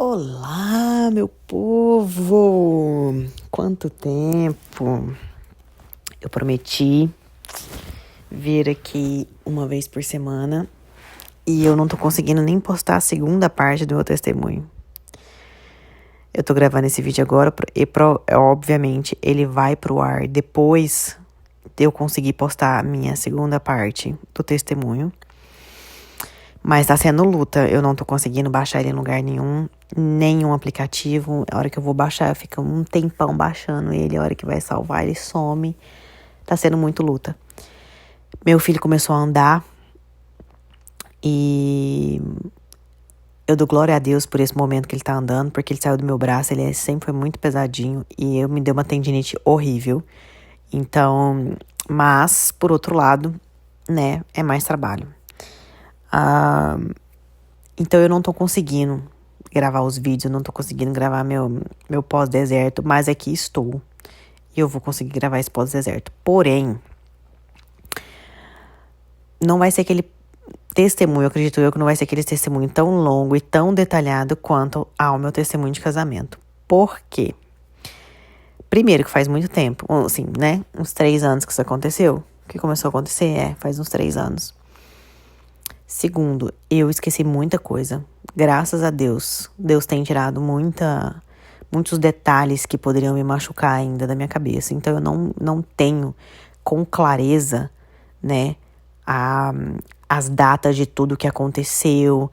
Olá, meu povo! Quanto tempo! Eu prometi vir aqui uma vez por semana e eu não tô conseguindo nem postar a segunda parte do meu testemunho. Eu tô gravando esse vídeo agora e, obviamente, ele vai pro ar depois de eu conseguir postar a minha segunda parte do testemunho. Mas tá sendo luta, eu não tô conseguindo baixar ele em lugar nenhum aplicativo. A hora que eu vou baixar, fica um tempão baixando ele. A hora que vai salvar, ele some. Tá sendo muito luta. Meu filho começou a andar e eu dou glória a Deus por esse momento que ele tá andando, porque ele saiu do meu braço, ele sempre foi muito pesadinho e eu me deu uma tendinite horrível. Então, mas, por outro lado, né, é mais trabalho. Então eu não tô conseguindo gravar os vídeos, eu não tô conseguindo gravar meu pós-deserto, mas aqui estou. E eu vou conseguir gravar esse pós-deserto. Porém, não vai ser aquele testemunho, acredito eu, que não vai ser aquele testemunho tão longo e tão detalhado quanto ao meu testemunho de casamento. Por quê? Primeiro, que faz muito tempo, assim, né? Uns 3 anos que isso aconteceu. Que começou a acontecer, faz uns 3 anos. Segundo, eu esqueci muita coisa. Graças a Deus. Deus tem tirado muitos detalhes que poderiam me machucar ainda da minha cabeça. Então, eu não tenho com clareza, né, as datas de tudo que aconteceu,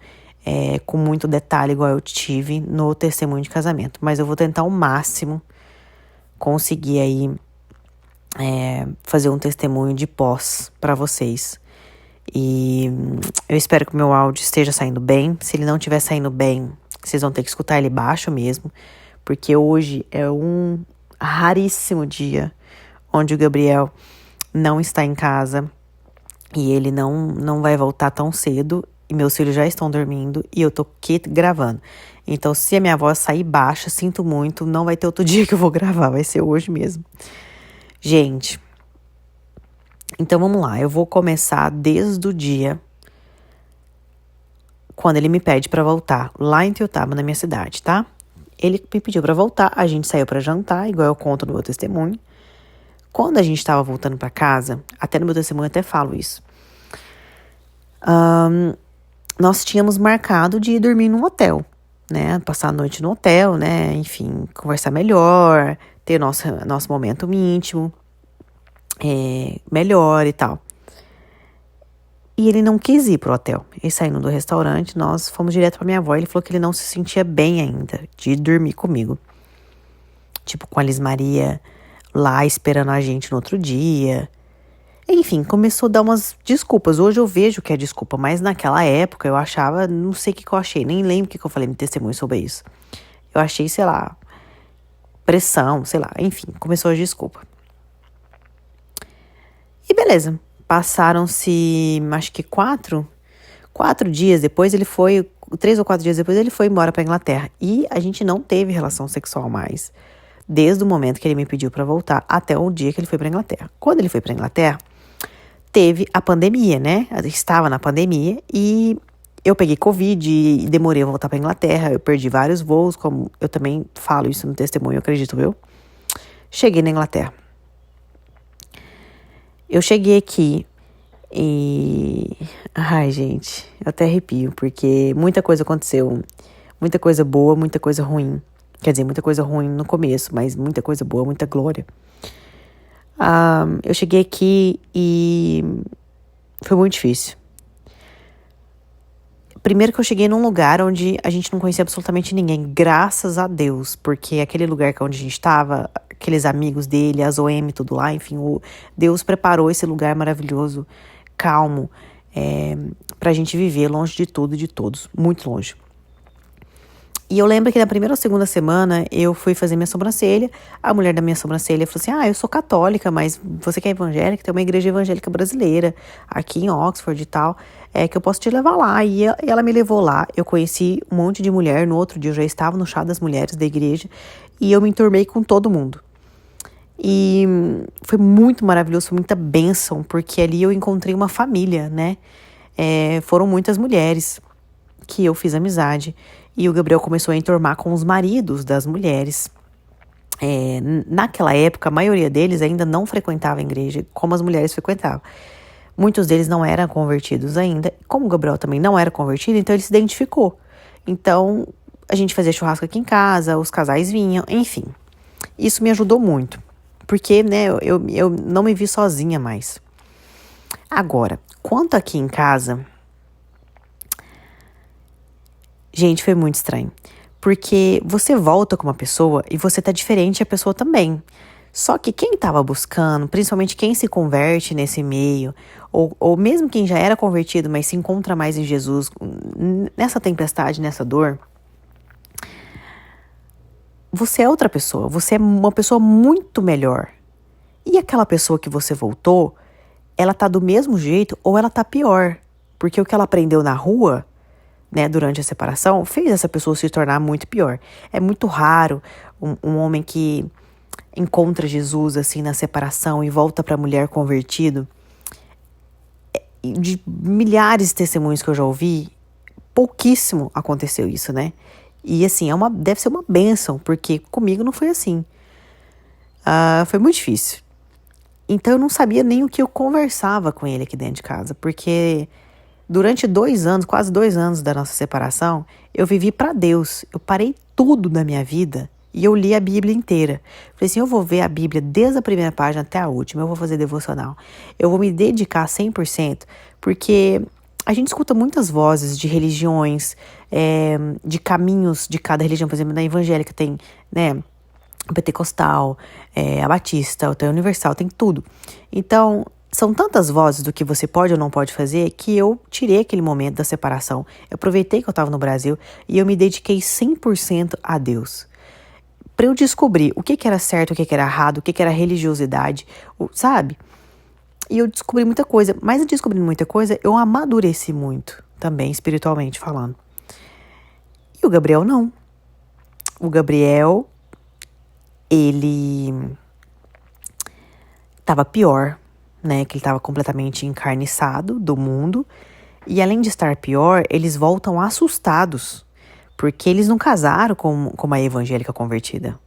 com muito detalhe, igual eu tive no testemunho de casamento. Mas eu vou tentar ao máximo conseguir aí fazer um testemunho de pós para vocês. E eu espero que o meu áudio esteja saindo bem. Se ele não estiver saindo bem, vocês vão ter que escutar ele baixo mesmo. Porque hoje é um raríssimo dia onde o Gabriel não está em casa. E ele não vai voltar tão cedo. E meus filhos já estão dormindo. E eu tô aqui gravando. Então, se a minha voz sair baixa, sinto muito. Não vai ter outro dia que eu vou gravar. Vai ser hoje mesmo. Gente, então vamos lá, eu vou começar desde o dia quando ele me pede pra voltar, lá em Tuiutaba, na minha cidade, tá? Ele me pediu pra voltar, a gente saiu pra jantar, igual eu conto no meu testemunho. Quando a gente tava voltando pra casa, até no meu testemunho eu até falo isso, nós tínhamos marcado de ir dormir num hotel, né? Passar a noite no hotel, né? Enfim, conversar melhor, ter nosso momento íntimo. Melhor e tal. E ele não quis ir pro hotel. Ele saindo do restaurante, nós fomos direto pra minha avó. Ele falou que ele não se sentia bem ainda de dormir comigo. Tipo, com a Liz Maria lá esperando a gente no outro dia. Enfim, começou a dar umas desculpas. Hoje eu vejo que é desculpa, mas naquela época eu achava, não sei o que eu achei, nem lembro o que eu falei no testemunho sobre isso. Eu achei, sei lá, pressão, sei lá, enfim, começou a desculpa. E beleza, passaram-se, acho que 4 dias depois, 3 ou 4 dias depois, ele foi embora pra Inglaterra. E a gente não teve relação sexual mais, desde o momento que ele me pediu pra voltar, até o dia que ele foi pra Inglaterra. Quando ele foi pra Inglaterra, teve a pandemia, né? Estava na pandemia e eu peguei Covid e demorei a voltar pra Inglaterra. Eu perdi vários voos, como eu também falo isso no testemunho, acredito eu. Cheguei na Inglaterra. Eu cheguei aqui e... Ai, gente, eu até arrepio, porque muita coisa aconteceu. Muita coisa boa, muita coisa ruim. Quer dizer, muita coisa ruim no começo, mas muita coisa boa, muita glória. Eu cheguei aqui e foi muito difícil. Primeiro que eu cheguei num lugar onde a gente não conhecia absolutamente ninguém, graças a Deus, porque aquele lugar onde a gente estava, aqueles amigos dele, as OM, tudo lá, enfim, Deus preparou esse lugar maravilhoso, calmo, pra gente viver longe de tudo e de todos, muito longe. E eu lembro que na primeira ou segunda semana eu fui fazer minha sobrancelha, a mulher da minha sobrancelha falou assim, eu sou católica, mas você que é evangélica, tem uma igreja evangélica brasileira aqui em Oxford e tal, que eu posso te levar lá. E ela me levou lá, eu conheci um monte de mulher, no outro dia eu já estava no chá das mulheres da igreja e eu me enturmei com todo mundo. E foi muito maravilhoso, foi muita bênção, porque ali eu encontrei uma família, né? Foram muitas mulheres que eu fiz amizade e o Gabriel começou a enturmar com os maridos das mulheres. Naquela época, a maioria deles ainda não frequentava a igreja como as mulheres frequentavam. Muitos deles não eram convertidos ainda. Como o Gabriel também não era convertido, então ele se identificou. Então, a gente fazia churrasco aqui em casa, os casais vinham, enfim. Isso me ajudou muito, porque, né, eu não me vi sozinha mais. Agora, quanto aqui em casa, gente, foi muito estranho. Porque você volta com uma pessoa e você tá diferente, a pessoa também. Só que quem tava buscando, principalmente quem se converte nesse meio, ou mesmo quem já era convertido, mas se encontra mais em Jesus, nessa tempestade, nessa dor, você é outra pessoa, você é uma pessoa muito melhor. E aquela pessoa que você voltou, ela tá do mesmo jeito ou ela tá pior. Porque o que ela aprendeu na rua, né, durante a separação, fez essa pessoa se tornar muito pior. É muito raro um homem que encontra Jesus assim na separação e volta para a mulher convertido. De milhares de testemunhos que eu já ouvi, pouquíssimo aconteceu isso, né? E assim, deve ser uma bênção, porque comigo não foi assim. Foi muito difícil. Então eu não sabia nem o que eu conversava com ele aqui dentro de casa, porque durante 2 anos, quase 2 anos da nossa separação, eu vivi para Deus. Eu parei tudo na minha vida e eu li a Bíblia inteira. Falei assim, eu vou ver a Bíblia desde a primeira página até a última, eu vou fazer devocional. Eu vou me dedicar 100%, porque a gente escuta muitas vozes de religiões, de caminhos de cada religião. Por exemplo, na evangélica tem, né, o pentecostal, a batista, o universal, tem tudo. Então, são tantas vozes do que você pode ou não pode fazer que eu tirei aquele momento da separação. Eu aproveitei que eu estava no Brasil e eu me dediquei 100% a Deus. Para eu descobrir o que era certo, o que era errado, o que era religiosidade, sabe? E eu descobri muita coisa, mas descobrindo muita coisa, eu amadureci muito também, espiritualmente falando. E o Gabriel não. O Gabriel, ele estava pior, né? Que ele estava completamente encarniçado do mundo. E além de estar pior, eles voltam assustados. Porque eles não casaram com uma evangélica convertida.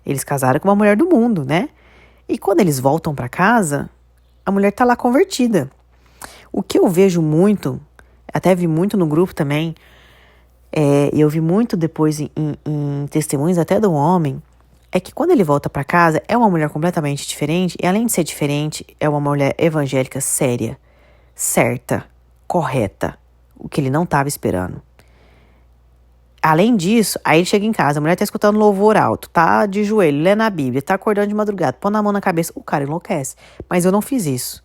Eles casaram com uma mulher do mundo, né? E quando eles voltam para casa, a mulher tá lá convertida. O que eu vejo muito, até vi muito no grupo também, eu vi muito depois em testemunhos até do homem, é que quando ele volta para casa, é uma mulher completamente diferente, e além de ser diferente, é uma mulher evangélica séria, certa, correta, o que ele não estava esperando. Além disso, aí ele chega em casa, a mulher tá escutando louvor alto, tá de joelho, lendo a Bíblia, tá acordando de madrugada, pondo a mão na cabeça, o cara enlouquece. Mas eu não fiz isso.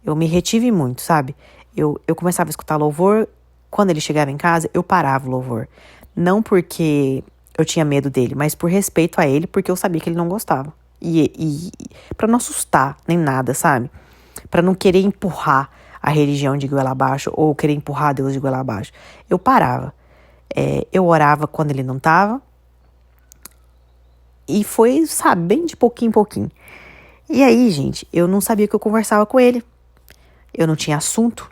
Eu me retive muito, sabe? Eu começava a escutar louvor, quando ele chegava em casa, eu parava o louvor. Não porque eu tinha medo dele, mas por respeito a ele, porque eu sabia que ele não gostava. E pra não assustar, nem nada, sabe? Pra não querer empurrar a religião de goela abaixo, ou querer empurrar Deus de goela abaixo. Eu parava. Eu orava quando ele não tava. E foi, sabe, bem de pouquinho em pouquinho. E aí, gente, eu não sabia que eu conversava com ele. Eu não tinha assunto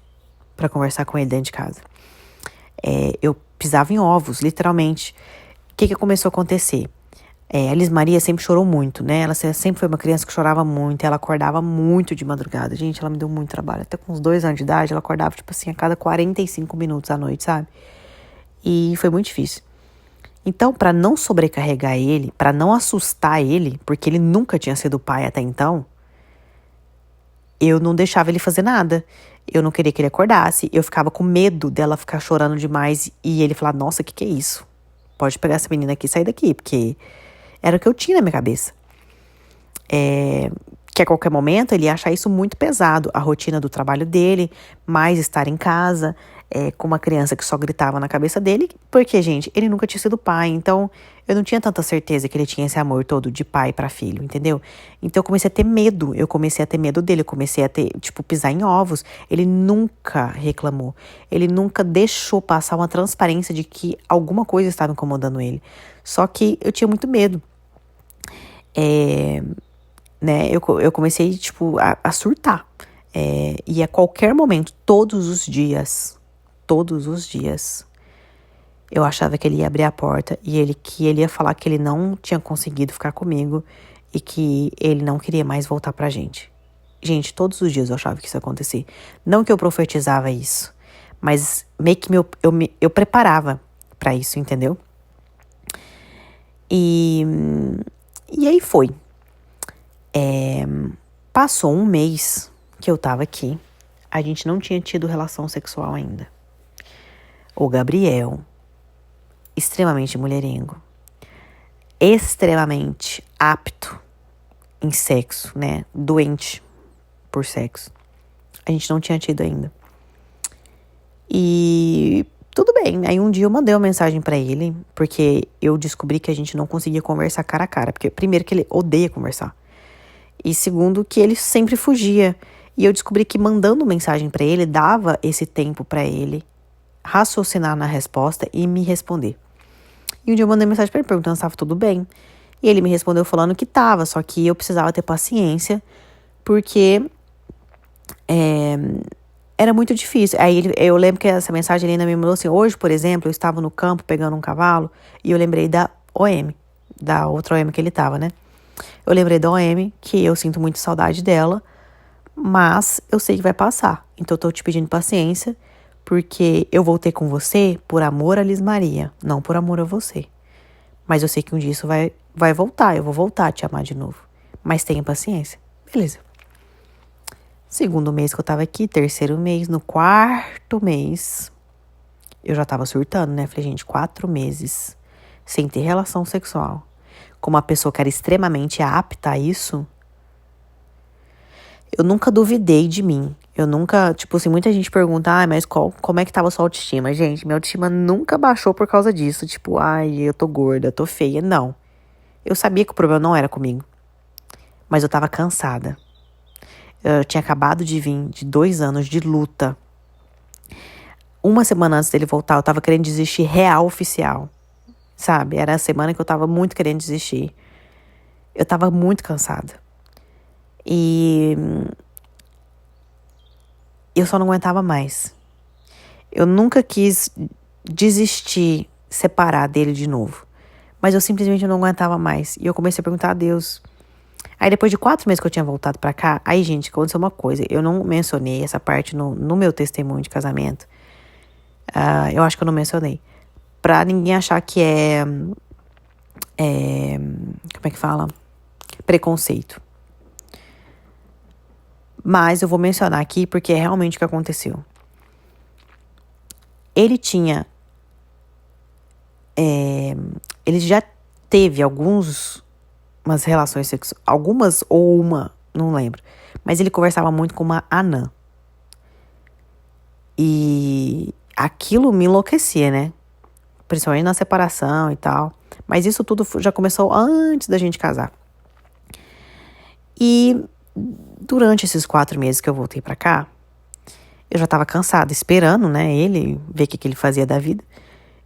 pra conversar com ele dentro de casa. Eu pisava em ovos, literalmente. O que começou a acontecer? A Liz Maria sempre chorou muito, né? Ela sempre foi uma criança que chorava muito. Ela acordava muito de madrugada. Gente, ela me deu muito trabalho. Até com uns 2 anos de idade, ela acordava, tipo assim, a cada 45 minutos à noite, sabe? E foi muito difícil. Então, para não sobrecarregar ele, para não assustar ele, porque ele nunca tinha sido pai até então, eu não deixava ele fazer nada. Eu não queria que ele acordasse. Eu ficava com medo dela ficar chorando demais e ele falar, nossa, o que é isso? Pode pegar essa menina aqui e sair daqui, porque era o que eu tinha na minha cabeça. Que a qualquer momento ele ia achar isso muito pesado, a rotina do trabalho dele, mais estar em casa, com uma criança que só gritava na cabeça dele, porque, gente, ele nunca tinha sido pai, então eu não tinha tanta certeza que ele tinha esse amor todo de pai para filho, entendeu? Então eu comecei a ter medo dele, eu comecei a ter, tipo, pisar em ovos. Ele nunca reclamou, ele nunca deixou passar uma transparência de que alguma coisa estava incomodando ele, só que eu tinha muito medo. Né, eu comecei, tipo, a surtar. E a qualquer momento, todos os dias, Eu achava que ele ia abrir a porta e que ele ia falar que ele não tinha conseguido ficar comigo e que ele não queria mais voltar pra gente. Gente, todos os dias eu achava que isso ia acontecer. Não que eu profetizava isso, mas meio que eu preparava pra isso, entendeu? E aí foi. Passou um mês que eu tava aqui. A gente não tinha tido relação sexual ainda. O Gabriel, extremamente mulherengo, extremamente apto em sexo, né? Doente por sexo. A gente não tinha tido ainda. E tudo bem. Aí um dia eu mandei uma mensagem pra ele, porque eu descobri que a gente não conseguia conversar cara a cara. Porque, primeiro, que ele odeia conversar. E segundo, que ele sempre fugia. E eu descobri que mandando mensagem pra ele, dava esse tempo pra ele raciocinar na resposta e me responder. E um dia eu mandei mensagem pra ele perguntando se estava tudo bem. E ele me respondeu falando que tava, só que eu precisava ter paciência, porque era muito difícil. Aí eu lembro que essa mensagem ele ainda me mandou assim: hoje, por exemplo, eu estava no campo pegando um cavalo e eu lembrei da OM, da outra OM que ele tava, né? Eu lembrei da OM, que eu sinto muito saudade dela, mas eu sei que vai passar. Então eu tô te pedindo paciência, porque eu voltei com você por amor a Liz Maria, não por amor a você. Mas eu sei que um dia isso vai voltar, eu vou voltar a te amar de novo. Mas tenha paciência. Beleza. Segundo mês que eu tava aqui, terceiro mês, no quarto mês, eu já tava surtando, né? Falei, gente, 4 meses sem ter relação sexual com uma pessoa que era extremamente apta a isso. Eu nunca duvidei de mim. Eu nunca, tipo assim, muita gente pergunta, mas como é que tava a sua autoestima? Gente, minha autoestima nunca baixou por causa disso. Tipo, eu tô gorda, tô feia. Não. Eu sabia que o problema não era comigo. Mas eu tava cansada. Eu tinha acabado de vir de 2 anos de luta. Uma semana antes dele voltar, eu tava querendo desistir real, oficial. Sabe? Era a semana que eu tava muito querendo desistir. Eu tava muito cansada. E eu só não aguentava mais. Eu nunca quis desistir, separar dele de novo. Mas eu simplesmente não aguentava mais. E eu comecei a perguntar a Deus. Aí depois de 4 meses que eu tinha voltado pra cá, aí, gente, aconteceu uma coisa. Eu não mencionei essa parte no meu testemunho de casamento. Eu acho que eu não mencionei. Pra ninguém achar que como é que fala? Preconceito. Mas eu vou mencionar aqui porque é realmente o que aconteceu. Ele tinha... ele já teve umas relações sexuais. Algumas ou uma, não lembro. Mas ele conversava muito com uma anã. E aquilo me enlouquecia, né? Principalmente na separação e tal. Mas isso tudo já começou antes da gente casar. E durante esses 4 meses que eu voltei pra cá, eu já tava cansada, esperando, né, ele ver o que ele fazia da vida.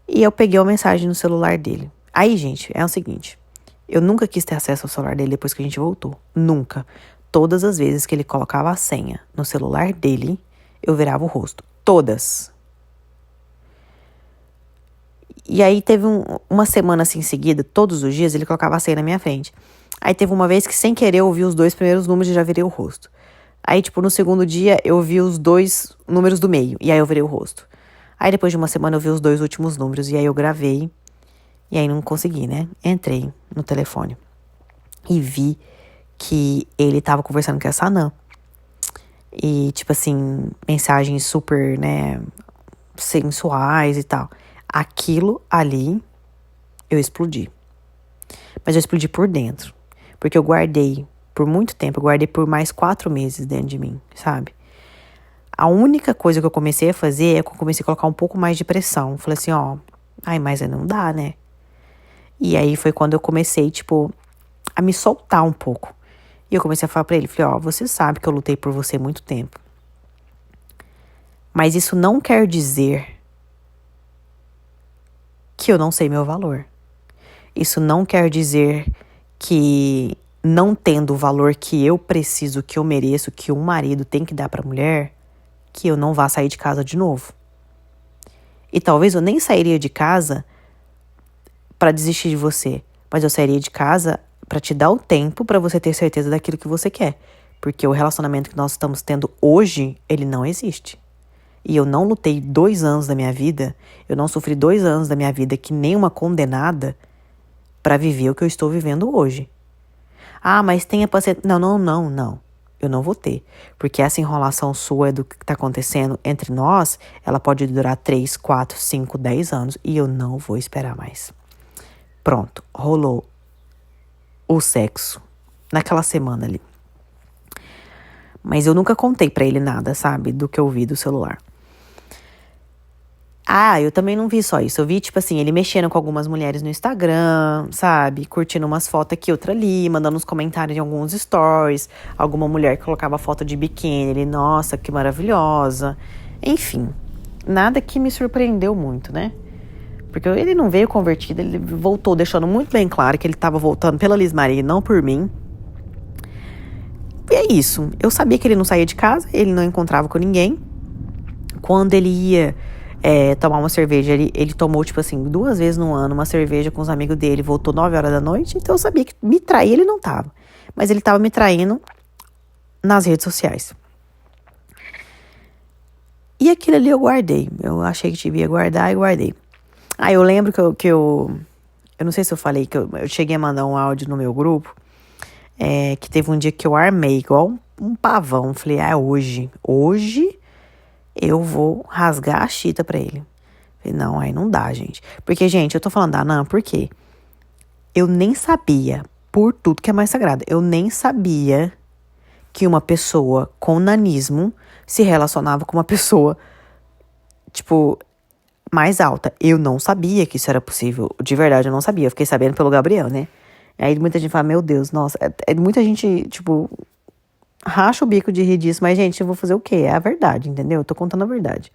E eu peguei uma mensagem no celular dele. Aí, gente, é o seguinte. Eu nunca quis ter acesso ao celular dele depois que a gente voltou. Nunca. Todas as vezes que ele colocava a senha no celular dele, eu virava o rosto. Todas. E aí teve uma semana assim em seguida, todos os dias, ele colocava a senha na minha frente. Aí teve uma vez que, sem querer, eu vi os 2 primeiros números e já virei o rosto. Aí, tipo, no segundo dia, eu vi os 2 números do meio. E aí eu virei o rosto. Aí depois de uma semana, eu vi os 2 últimos números. E aí eu gravei. E aí não consegui, né? Entrei no telefone. E vi que ele tava conversando com essa anã. E, tipo assim, mensagens super, né, sensuais e tal. Aquilo ali, eu explodi. Mas eu explodi por dentro. Porque eu guardei por muito tempo. Eu guardei por mais 4 meses dentro de mim, sabe? A única coisa que eu comecei a fazer é que eu comecei a colocar um pouco mais de pressão. Falei assim, mas não dá, né? E aí foi quando eu comecei, tipo, a me soltar um pouco. E eu comecei a falar pra ele, falei, você sabe que eu lutei por você há muito tempo. Mas isso não quer dizer que eu não sei meu valor. Isso não quer dizer que, não tendo o valor que eu preciso, que eu mereço, que um marido tem que dar pra mulher, que eu não vá sair de casa de novo. E talvez eu nem sairia de casa pra desistir de você. Mas eu sairia de casa pra te dar o tempo pra você ter certeza daquilo que você quer. Porque o relacionamento que nós estamos tendo hoje, ele não existe. E eu não lutei 2 anos da minha vida, eu não sofri 2 anos da minha vida que nem uma condenada pra viver o que eu estou vivendo hoje. Ah, mas tenha paciência. Não. Eu não vou ter. Porque essa enrolação sua do que tá acontecendo entre nós, ela pode durar 3, 4, 5, 10 anos. E eu não vou esperar mais. Pronto, rolou o sexo naquela semana ali. Mas eu nunca contei pra ele nada, sabe? Do que eu vi do celular. Ah, eu também não vi só isso. Eu vi, tipo assim, ele mexendo com algumas mulheres no Instagram, sabe? Curtindo umas fotos aqui, outra ali, mandando uns comentários em alguns stories. Alguma mulher que colocava foto de biquíni. Ele, nossa, que maravilhosa. Enfim, nada que me surpreendeu muito, né? Porque ele não veio convertido, ele voltou deixando muito bem claro que ele tava voltando pela Liz Maria e não por mim. E é isso. Eu sabia que ele não saía de casa, ele não encontrava com ninguém. Quando ele ia tomar uma cerveja, ele tomou, tipo assim, 2 vezes no ano uma cerveja com os amigos dele, voltou 9 horas da noite, então eu sabia que me trair ele não tava. Mas ele tava me traindo nas redes sociais. E aquilo ali eu guardei. Eu achei que devia guardar e guardei. Ah, eu lembro eu não sei se eu falei, que eu cheguei a mandar um áudio no meu grupo, que teve um dia que eu armei igual um pavão. Falei, hoje eu vou rasgar a chita pra ele. Falei, não, aí não dá, gente. Porque, gente, eu tô falando da Nan, por quê? Eu nem sabia, por tudo que é mais sagrado, eu nem sabia que uma pessoa com nanismo se relacionava com uma pessoa, tipo, mais alta. Eu não sabia que isso era possível. De verdade, eu não sabia. Eu fiquei sabendo pelo Gabriel, né? Aí muita gente fala, meu Deus, nossa. Muita gente, tipo, racha o bico de rir disso. Mas, gente, eu vou fazer o quê? É a verdade, entendeu? Eu tô contando a verdade.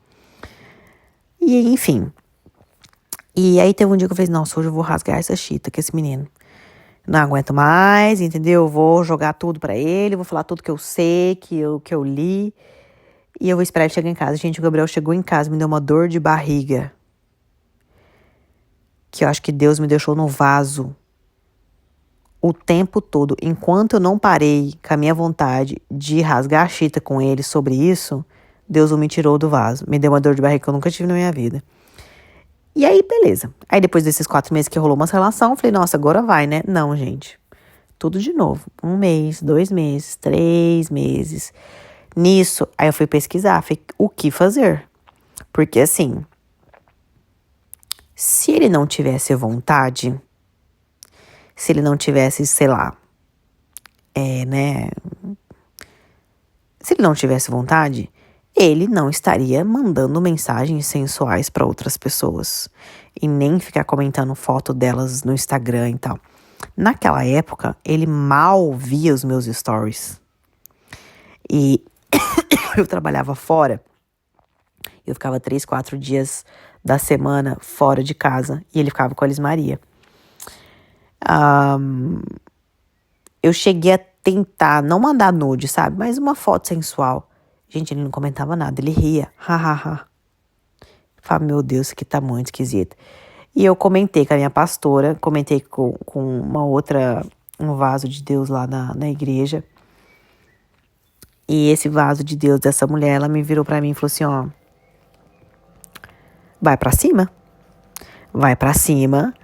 E, enfim. E aí teve um dia que eu falei, nossa, hoje eu vou rasgar essa chita com esse menino. Não aguento mais, entendeu? Eu vou jogar tudo pra ele, vou falar tudo que eu sei, que eu li. E eu vou esperar ele chegar em casa. Gente, o Gabriel chegou em casa, me deu uma dor de barriga. Que eu acho que Deus me deixou no vaso o tempo todo. Enquanto eu não parei com a minha vontade de rasgar a chita com ele sobre isso, Deus o me tirou do vaso. Me deu uma dor de barriga que eu nunca tive na minha vida. E aí, beleza. Aí depois desses 4 meses que rolou uma relação, eu falei, nossa, agora vai, né? Não, gente. Tudo de novo. 1 mês, 2 meses, 3 meses. Nisso, aí eu fui pesquisar, falei, o que fazer? Porque assim, se ele não tivesse vontade, se ele não tivesse, sei lá, né? Se ele não tivesse vontade, ele não estaria mandando mensagens sensuais para outras pessoas. E nem ficar comentando foto delas no Instagram e tal. Naquela época, ele mal via os meus stories. E eu trabalhava fora. Eu ficava 3, 4 dias da semana fora de casa. E ele ficava com a Liz Maria. Eu cheguei a tentar não mandar nude, sabe? Mas uma foto sensual. Gente, ele não comentava nada. Ele ria. Ha. Falei, meu Deus, que tá muito esquisito. E eu comentei com a minha pastora. Comentei com uma outra, um vaso de Deus lá na igreja. E esse vaso de Deus dessa mulher, ela me virou pra mim e falou assim, ó. Vai pra cima. Vai pra cima.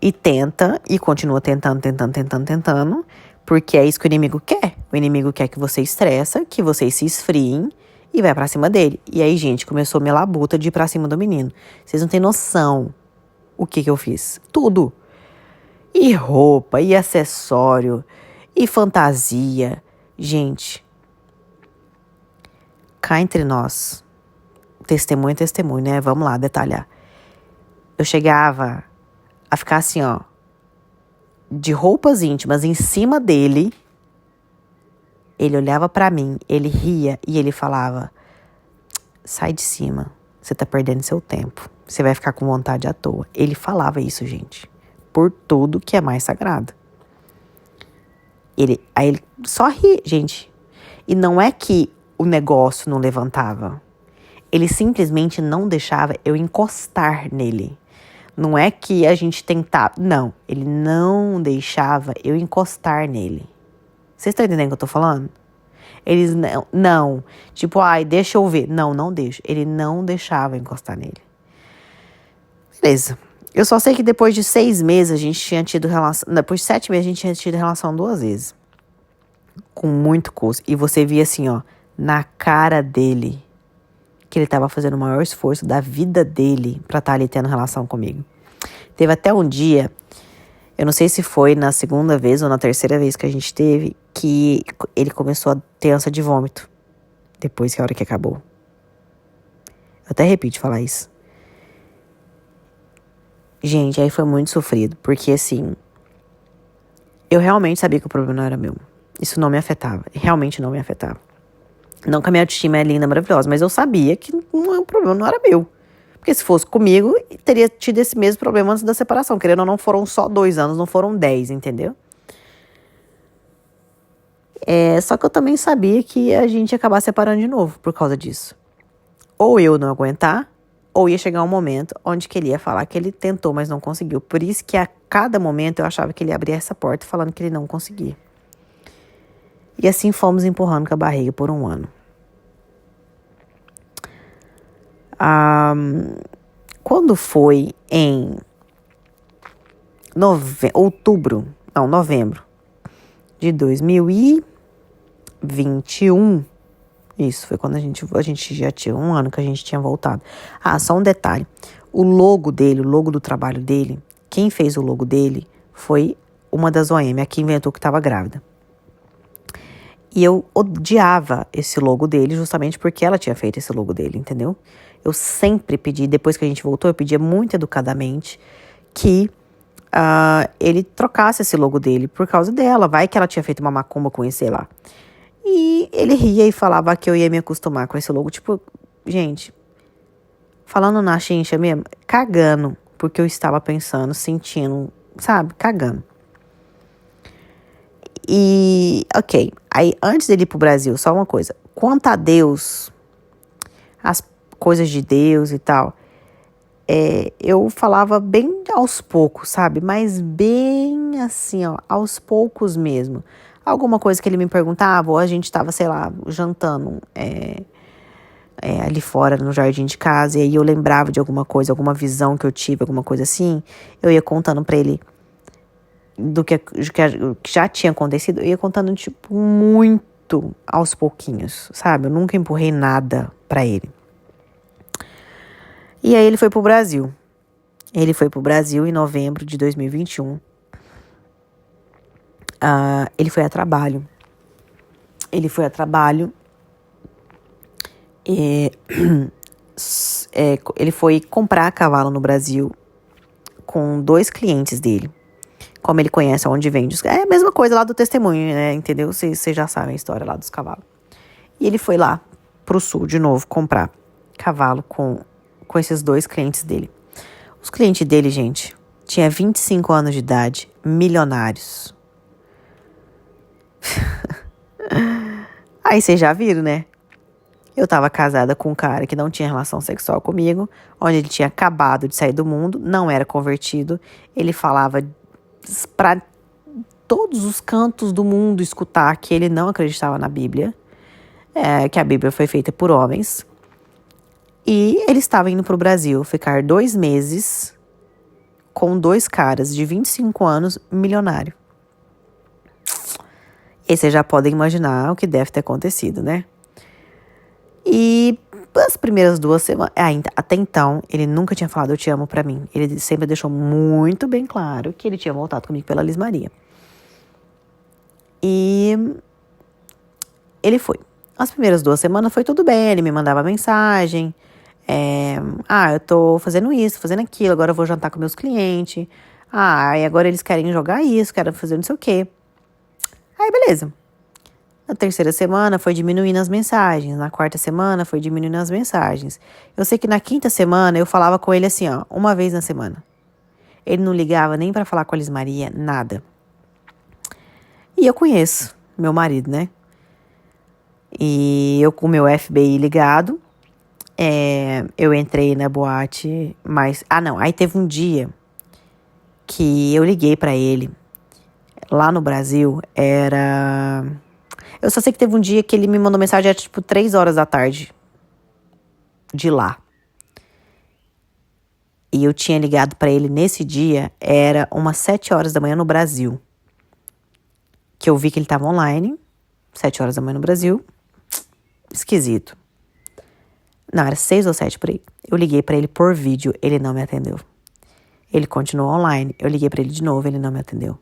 E tenta. E continua tentando. Porque é isso que o inimigo quer. O inimigo quer que você estressa, que vocês se esfriem. E vai pra cima dele. E aí, gente, começou a minha labuta de ir pra cima do menino. Vocês não têm noção o que eu fiz. Tudo. E roupa, e acessório, e fantasia. Gente, cá entre nós, testemunho, né? Vamos lá, detalhar. Eu chegava a ficar assim, ó, de roupas íntimas em cima dele. Ele olhava pra mim, ele ria e ele falava, sai de cima, você tá perdendo seu tempo. Você vai ficar com vontade à toa. Ele falava isso, gente, por tudo que é mais sagrado. Aí ele só ria, gente. E não é que o negócio não levantava. Ele simplesmente não deixava eu encostar nele. Não é que a gente tentava. Não, ele não deixava eu encostar nele. Vocês estão entendendo o que eu tô falando? Eles não. Tipo, ai, deixa eu ver. Não, não deixa. Ele não deixava eu encostar nele. Beleza. Eu só sei que depois de 6 meses a gente tinha tido relação. Depois de 7 meses a gente tinha tido relação 2 vezes. Com muito custo. E você via assim, ó, na cara dele, que ele tava fazendo o maior esforço da vida dele pra estar ali tendo relação comigo. Teve até um dia, eu não sei se foi na segunda vez ou na terceira vez que a gente teve, que ele começou a ter ânsia de vômito. Depois que a hora que acabou. Eu até repito falar isso. Gente, aí foi muito sofrido, porque assim, eu realmente sabia que o problema não era meu. Isso não me afetava, realmente não me afetava. Não que a minha autoestima é linda, maravilhosa, mas eu sabia que o problema não era meu. Porque se fosse comigo, teria tido esse mesmo problema antes da separação. Querendo ou não, foram só 2 anos, não foram 10, entendeu? Só que eu também sabia que a gente ia acabar separando de novo por causa disso. Ou eu não aguentar, ou ia chegar um momento onde que ele ia falar que ele tentou, mas não conseguiu. Por isso que a cada momento eu achava que ele abria essa porta falando que ele não conseguia. E assim fomos empurrando com a barriga por 1 ano. Quando foi em novembro de 2021, isso foi quando a gente já tinha 1 ano que a gente tinha voltado. Só um detalhe, o logo do trabalho dele, quem fez o logo dele foi uma das OM, a que inventou que estava grávida. E eu odiava esse logo dele justamente porque ela tinha feito esse logo dele, entendeu? Eu sempre pedi, depois que a gente voltou, eu pedia muito educadamente que ele trocasse esse logo dele por causa dela. Vai que ela tinha feito uma macumba com ele, sei lá. E ele ria e falava que eu ia me acostumar com esse logo. Tipo, gente, falando na chincha mesmo, cagando, porque eu estava pensando, sentindo, sabe, cagando. E, ok, aí antes dele ir pro Brasil, só uma coisa. Quanto a Deus, as coisas de Deus e tal, eu falava bem aos poucos, sabe? Mas bem assim, ó, aos poucos mesmo. Alguma coisa que ele me perguntava, ou a gente tava, sei lá, jantando ali fora no jardim de casa, e aí eu lembrava de alguma coisa, alguma visão que eu tive, alguma coisa assim, eu ia contando pra ele do que já tinha acontecido, eu ia contando, tipo, muito aos pouquinhos, sabe? Eu nunca empurrei nada pra ele. E aí ele foi pro Brasil. Ele foi pro Brasil em novembro de 2021. Ele foi a trabalho. Ele foi comprar cavalo no Brasil com 2 clientes dele. Como ele conhece onde vende. É a mesma coisa lá do testemunho, né? Entendeu? Vocês já sabem a história lá dos cavalos. E ele foi lá pro sul de novo comprar cavalo com esses 2 clientes dele. Os clientes dele, gente, tinha 25 anos de idade, milionários. Aí vocês já viram, né? Eu tava casada com um cara que não tinha relação sexual comigo, onde ele tinha acabado de sair do mundo, não era convertido. Ele falava pra todos os cantos do mundo escutar que ele não acreditava na Bíblia, que a Bíblia foi feita por homens. E ele estava indo pro Brasil ficar 2 meses com 2 caras de 25 anos, milionário. E vocês já podem imaginar o que deve ter acontecido, né? E as primeiras 2 semanas, até então, ele nunca tinha falado eu te amo pra mim. Ele sempre deixou muito bem claro que ele tinha voltado comigo pela Liz Maria. E ele foi. As primeiras 2 semanas foi tudo bem, ele me mandava mensagem. Eu tô fazendo isso, fazendo aquilo, agora eu vou jantar com meus clientes. E agora eles querem jogar isso, querem fazer não sei o quê. Aí, beleza. Na 3ª semana foi diminuindo as mensagens. Na 4ª semana foi diminuindo as mensagens. Eu sei que na 5ª semana eu falava com ele assim, ó, 1 vez na semana. Ele não ligava nem pra falar com a Liz Maria, nada. E eu conheço meu marido, né? E eu com o meu FBI ligado, Eu entrei na boate, mas... Ah, não. Aí teve um dia que eu liguei pra ele. Lá no Brasil, era... Eu só sei que teve um dia que ele me mandou mensagem, era tipo 3 horas da tarde de lá. E eu tinha ligado pra ele nesse dia, era umas 7 horas da manhã no Brasil. Que eu vi que ele tava online, 7 horas da manhã no Brasil. Esquisito. Não, era 6 ou 7 por aí. Eu liguei pra ele por vídeo, ele não me atendeu. Ele continuou online, eu liguei pra ele de novo, ele não me atendeu.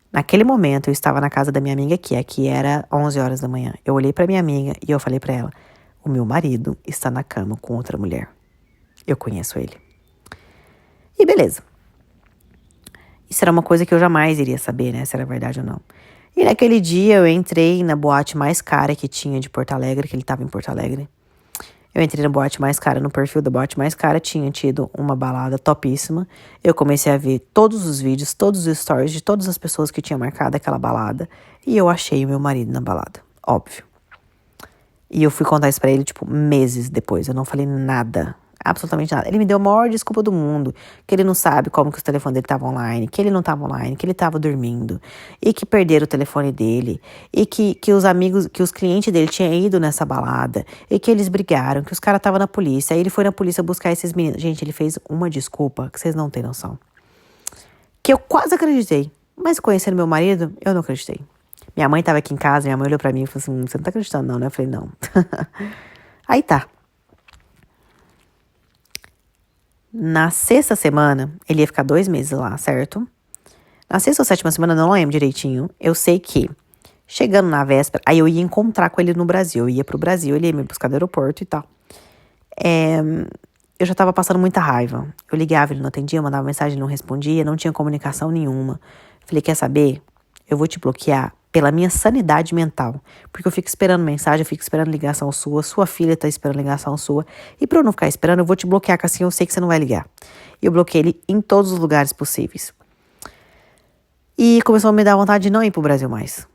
Naquele momento, eu estava na casa da minha amiga aqui era 11 horas da manhã. Eu olhei pra minha amiga e eu falei pra ela, o meu marido está na cama com outra mulher. Eu conheço ele. E beleza. Isso era uma coisa que eu jamais iria saber, né, se era verdade ou não. E naquele dia, eu entrei na boate mais cara que tinha de Porto Alegre, que ele estava em Porto Alegre. Eu entrei na boate mais cara, no perfil da boate mais cara, tinha tido uma balada topíssima. Eu comecei a ver todos os vídeos, todos os stories de todas as pessoas que tinham marcado aquela balada. E eu achei o meu marido na balada, óbvio. E eu fui contar isso pra ele, tipo, meses depois. Eu não falei nada, absolutamente nada. Ele me deu a maior desculpa do mundo, que ele não sabe como que o telefone dele tava online, que ele não tava online, que ele tava dormindo, e que perderam o telefone dele, e que os amigos, que os clientes dele tinham ido nessa balada, e que eles brigaram, que os caras estavam na polícia, aí ele foi na polícia buscar esses meninos. Gente, ele fez uma desculpa que vocês não têm noção. Que eu quase acreditei, mas conhecendo meu marido, eu não acreditei. Minha mãe tava aqui em casa, minha mãe olhou pra mim e falou assim, você não tá acreditando não, né? Eu falei, não. Aí tá. Na sexta semana, ele ia ficar 2 meses lá, certo? Na sexta ou sétima semana, não lembro direitinho. Eu sei que, chegando na véspera, aí eu ia encontrar com ele no Brasil. Eu ia pro Brasil, ele ia me buscar do aeroporto e tal. Eu já tava passando muita raiva. Eu ligava, ele não atendia, eu mandava mensagem, ele não respondia, não tinha comunicação nenhuma. Falei, quer saber? Eu vou te bloquear pela minha sanidade mental. Porque eu fico esperando mensagem, eu fico esperando ligação sua filha tá esperando ligação sua. E pra eu não ficar esperando, eu vou te bloquear, que assim eu sei que você não vai ligar. E eu bloqueei ele em todos os lugares possíveis. E começou a me dar vontade de não ir pro Brasil mais.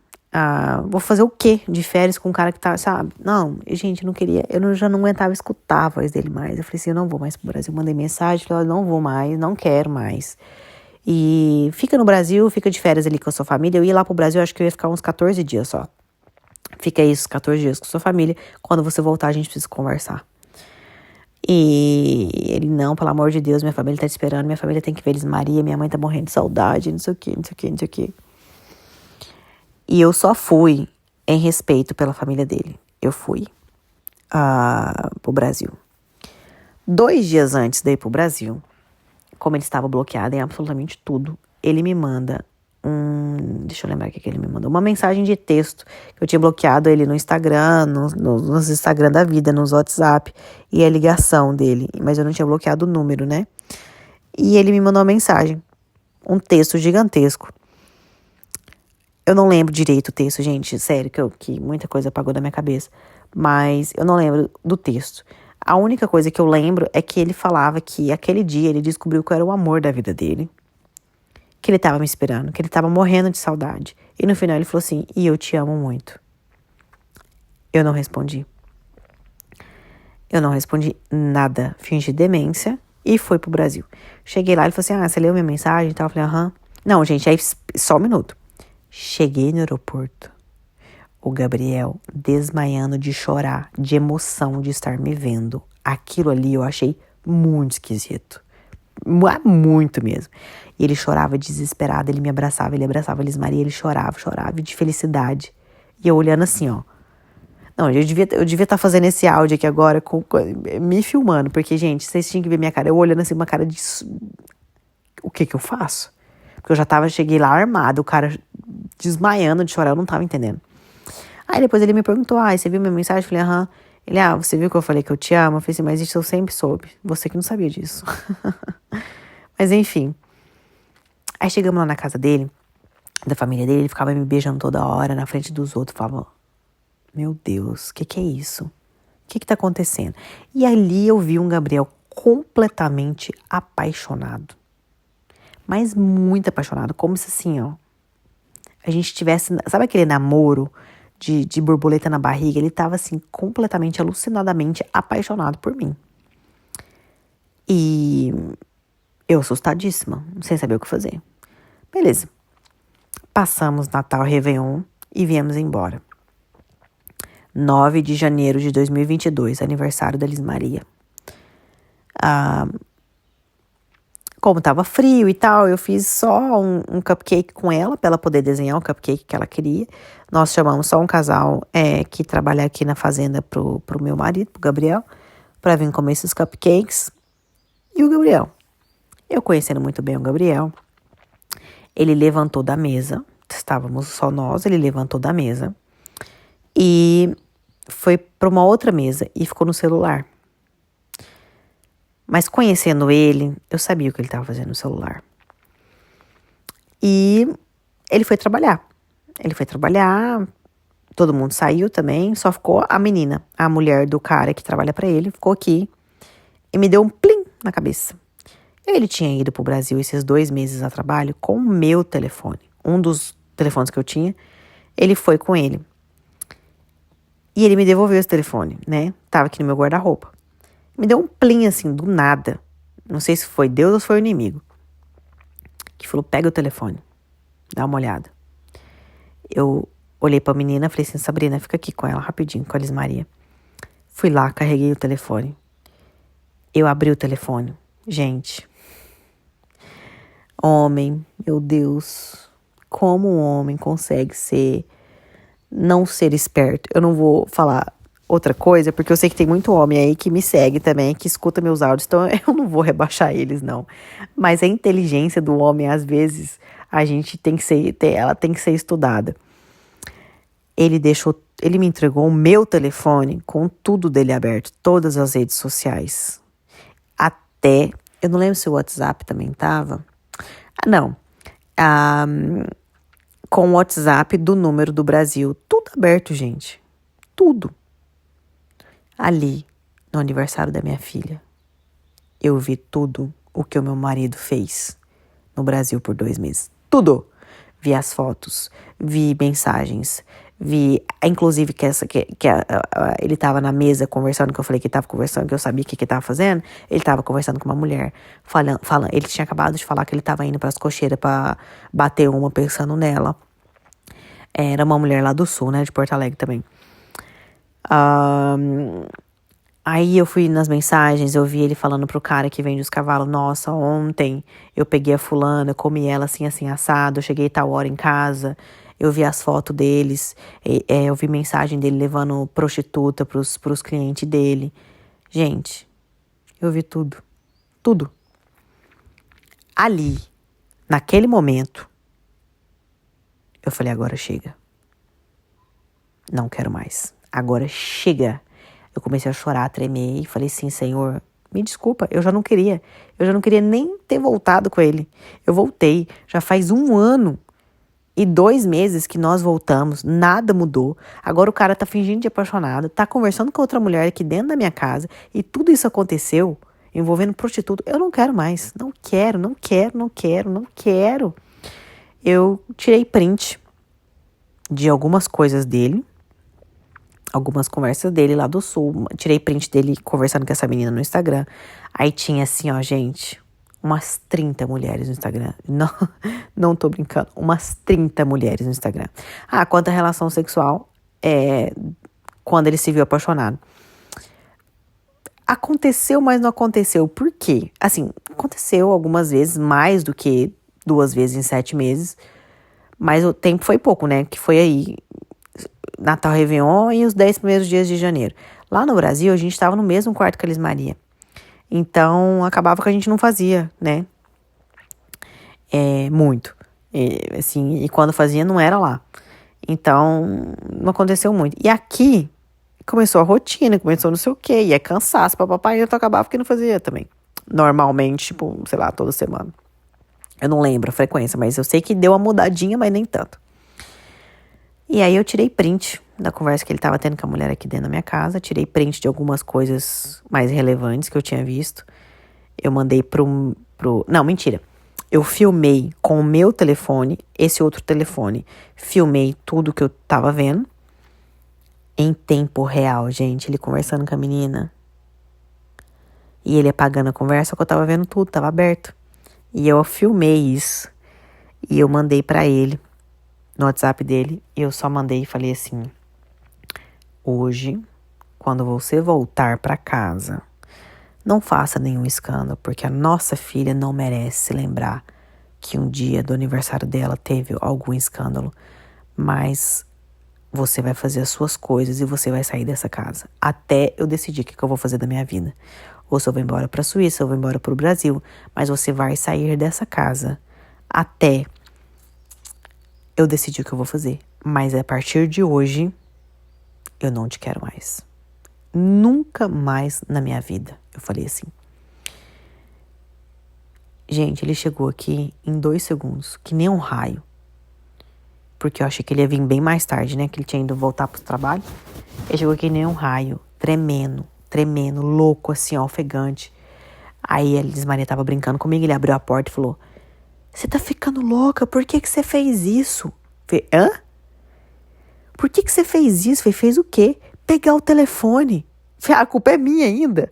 Vou fazer o quê de férias com um cara que tá, sabe? Não, gente, eu não queria, já não aguentava escutar a voz dele mais. Eu falei assim, eu não vou mais pro Brasil. Mandei mensagem, falei, não vou mais, não quero mais. E fica no Brasil, fica de férias ali com a sua família. Eu ia lá pro Brasil, acho que eu ia ficar uns 14 dias só. Fica aí os 14 dias com a sua família. Quando você voltar, a gente precisa conversar. E ele, não, pelo amor de Deus, minha família tá te esperando, minha família tem que ver eles, Maria, minha mãe tá morrendo de saudade, não sei o que, não sei o que, não sei o que. E eu só fui em respeito pela família dele. Eu fui pro Brasil. 2 dias antes de ir pro Brasil, como ele estava bloqueado em absolutamente tudo, ele me manda deixa eu lembrar o que ele me mandou. Uma mensagem de texto, que eu tinha bloqueado ele no Instagram, nos Instagram da vida, nos WhatsApp, e a ligação dele. Mas eu não tinha bloqueado o número, né? E ele me mandou uma mensagem, um texto gigantesco. Eu não lembro direito o texto, gente, sério, que muita coisa apagou da minha cabeça. Mas eu não lembro do texto. A única coisa que eu lembro é que ele falava que aquele dia ele descobriu que eu era o amor da vida dele. Que ele tava me esperando, que ele tava morrendo de saudade. E no final ele falou assim, e eu te amo muito. Eu não respondi. Eu não respondi nada. Fingi demência e fui pro Brasil. Cheguei lá, ele falou assim, você leu minha mensagem e tal? Eu falei, aham. Não, gente, aí só um minuto. Cheguei no aeroporto. O Gabriel desmaiando de chorar, de emoção de estar me vendo. Aquilo ali eu achei muito esquisito. Muito mesmo. E ele chorava desesperado, ele me abraçava, ele abraçava a Liz Maria, ele chorava de felicidade. E eu olhando assim, ó. Não, eu devia estar fazendo esse áudio aqui agora, me filmando, porque, gente, vocês tinham que ver minha cara. Eu olhando assim, uma cara de... O que eu faço? Porque cheguei lá armado, o cara desmaiando de chorar, eu não tava entendendo. Aí depois ele me perguntou, você viu minha mensagem? Eu falei, aham. Ele, você viu que eu falei que eu te amo? Eu falei assim, mas isso eu sempre soube. Você que não sabia disso. Mas enfim. Aí chegamos lá na casa dele, da família dele, ele ficava me beijando toda hora na frente dos outros. Falava, meu Deus, o que é isso? O que tá acontecendo? E ali eu vi um Gabriel completamente apaixonado. Mas muito apaixonado. Como se assim, ó, a gente tivesse... Sabe aquele namoro de borboleta na barriga. Ele tava, assim, completamente, alucinadamente apaixonado por mim. E eu assustadíssima, sem saber o que fazer. Beleza. Passamos Natal, Réveillon e viemos embora. 9 de janeiro de 2022, aniversário da Liz Maria. Como tava frio e tal, eu fiz só um cupcake com ela, pra ela poder desenhar o cupcake que ela queria. Nós chamamos só um casal que trabalha aqui na fazenda pro meu marido, pro Gabriel, pra vir comer esses cupcakes. E o Gabriel. Eu conhecendo muito bem o Gabriel, ele levantou da mesa, estávamos só nós, ele levantou da mesa e foi pra uma outra mesa e ficou no celular. Mas conhecendo ele, eu sabia o que ele estava fazendo no celular. E ele foi trabalhar. Todo mundo saiu também, só ficou a menina, a mulher do cara que trabalha pra ele, ficou aqui e me deu um plim na cabeça. Ele tinha ido pro Brasil esses 2 meses a trabalho com o meu telefone. Um dos telefones que eu tinha, ele foi com ele. E ele me devolveu esse telefone, né? Tava aqui no meu guarda-roupa. Me deu um plim, assim, do nada. Não sei se foi Deus ou se foi o inimigo. Que falou, pega o telefone. Dá uma olhada. Eu olhei pra menina e falei assim, Sabrina, fica aqui com ela rapidinho, com a Liz Maria. Fui lá, carreguei o telefone. Eu abri o telefone. Gente. Homem, meu Deus. Como um homem consegue não ser esperto? Eu não vou falar outra coisa, porque eu sei que tem muito homem aí que me segue também, que escuta meus áudios, então eu não vou rebaixar eles, não. Mas a inteligência do homem, às vezes, a gente ela tem que ser estudada. Ele me entregou o meu telefone com tudo dele aberto, todas as redes sociais. Até, eu não lembro se o WhatsApp também tava. Não. Com o WhatsApp do número do Brasil, tudo aberto, gente. Tudo. Ali, no aniversário da minha filha, eu vi tudo o que o meu marido fez no Brasil por 2 meses. Tudo! Vi as fotos, vi mensagens, vi, inclusive, ele tava na mesa conversando, que eu falei que ele tava conversando, que eu sabia o que ele tava fazendo. Ele tava conversando com uma mulher, falando, ele tinha acabado de falar que ele tava indo pras cocheiras pra bater uma, pensando nela. Era uma mulher lá do sul, né, de Porto Alegre também. Aí eu fui nas mensagens, eu vi ele falando pro cara que vende os cavalos, nossa, ontem eu peguei a fulana, comi ela assim, assim, assado, eu cheguei tal hora em casa, eu vi as fotos deles, eu vi mensagem dele levando prostituta pros clientes dele. Gente, eu vi tudo, tudo. Ali, naquele momento, eu falei, agora chega. Não quero mais. Agora chega. Eu comecei a chorar, a tremer e falei assim, Senhor, me desculpa, eu já não queria nem ter voltado com ele. Eu voltei, já faz 1 ano e 2 meses que nós voltamos, nada mudou. Agora o cara tá fingindo de apaixonado, tá conversando com outra mulher aqui dentro da minha casa e tudo isso aconteceu envolvendo prostituto. Eu não quero mais, não quero. Eu tirei print de algumas coisas dele, algumas conversas dele lá do sul. Tirei print dele conversando com essa menina no Instagram. Aí tinha assim, ó, gente, umas 30 mulheres no Instagram. Não tô brincando. Umas 30 mulheres no Instagram. Quanto à relação sexual, quando ele se viu apaixonado. Aconteceu, mas não aconteceu. Por quê? Assim, aconteceu algumas vezes, mais do que 2 vezes em 7 meses. Mas o tempo foi pouco, né? Que foi aí Natal, Réveillon e os 10 primeiros dias de janeiro. Lá no Brasil, a gente estava no mesmo quarto que a Liz Maria. Então, acabava que a gente não fazia, né? Muito. E quando fazia, não era lá. Então, não aconteceu muito. E aqui, começou a rotina, começou não sei o quê. E é cansaço, papapá, e eu acabava que não fazia também. Normalmente, tipo, sei lá, toda semana. Eu não lembro a frequência, mas eu sei que deu uma mudadinha, mas nem tanto. E aí eu tirei print da conversa que ele tava tendo com a mulher aqui dentro da minha casa. Tirei print de algumas coisas mais relevantes que eu tinha visto. Eu mandei Não, mentira. Eu filmei com o meu telefone, esse outro telefone. Filmei tudo que eu tava vendo. Em tempo real, gente, ele conversando com a menina. E ele apagando a conversa, que eu tava vendo tudo, tava aberto. E eu filmei isso. E eu mandei pra ele, no WhatsApp dele. E eu só mandei e falei assim: hoje, quando você voltar pra casa, não faça nenhum escândalo, porque a nossa filha não merece se lembrar que um dia do aniversário dela teve algum escândalo. Mas você vai fazer as suas coisas e você vai sair dessa casa. Até eu decidir o que eu vou fazer da minha vida. Ou se eu vou embora pra Suíça, ou eu vou embora pro Brasil. Mas você vai sair dessa casa até eu decidir o que eu vou fazer. Mas a partir de hoje, eu não te quero mais. Nunca mais na minha vida. Eu falei assim. Gente, ele chegou aqui em 2 segundos, que nem um raio. Porque eu achei que ele ia vir bem mais tarde, né? Que ele tinha ido voltar pro trabalho. Ele chegou aqui nem um raio, tremendo, louco, assim, ó, ofegante. Aí a Liz Maria tava brincando comigo, ele abriu a porta e falou: você tá ficando louca? Por que você fez isso? Falei, hã? Por que você fez isso? Falei, fez o quê? Pegar o telefone. Falei, a culpa é minha ainda.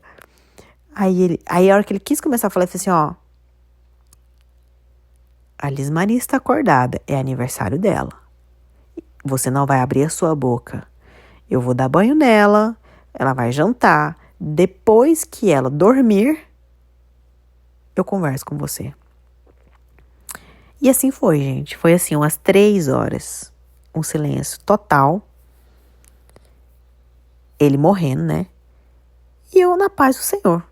Aí a hora que ele quis começar a falar, ele falou assim, ó. A Liz Maria está acordada, é aniversário dela. Você não vai abrir a sua boca. Eu vou dar banho nela, ela vai jantar. Depois que ela dormir, eu converso com você. E assim foi, gente. Foi assim, umas 3 horas. Um silêncio total. Ele morrendo, né? E eu na paz do Senhor.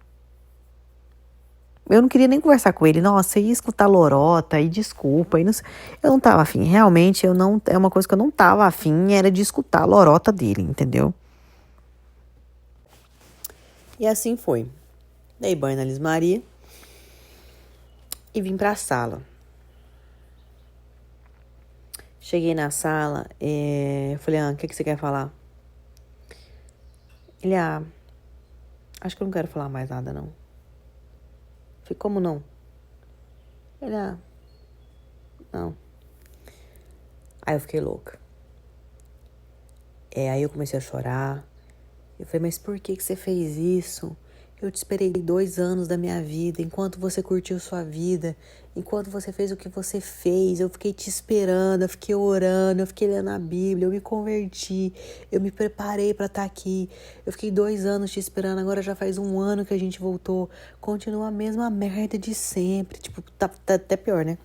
Eu não queria nem conversar com ele. Nossa, eu ia escutar lorota e desculpa. E não sei. Eu não tava afim. Realmente, eu não. É uma coisa que eu não tava afim, era de escutar a lorota dele, entendeu? E assim foi. Dei banho na Liz Maria e vim pra sala. Cheguei na sala, falei, o que você quer falar? Ele, acho que eu não quero falar mais nada, não. Falei, como não? Ele, não. Aí eu fiquei louca. Aí eu comecei a chorar. Eu falei, mas por que você fez isso? Eu te esperei 2 anos da minha vida, enquanto você curtiu sua vida, enquanto você fez o que você fez, eu fiquei te esperando, eu fiquei orando, eu fiquei lendo a Bíblia, eu me converti, eu me preparei pra estar aqui, eu fiquei 2 anos te esperando, agora já faz 1 ano que a gente voltou, continua a mesma merda de sempre, tipo, tá até pior, né?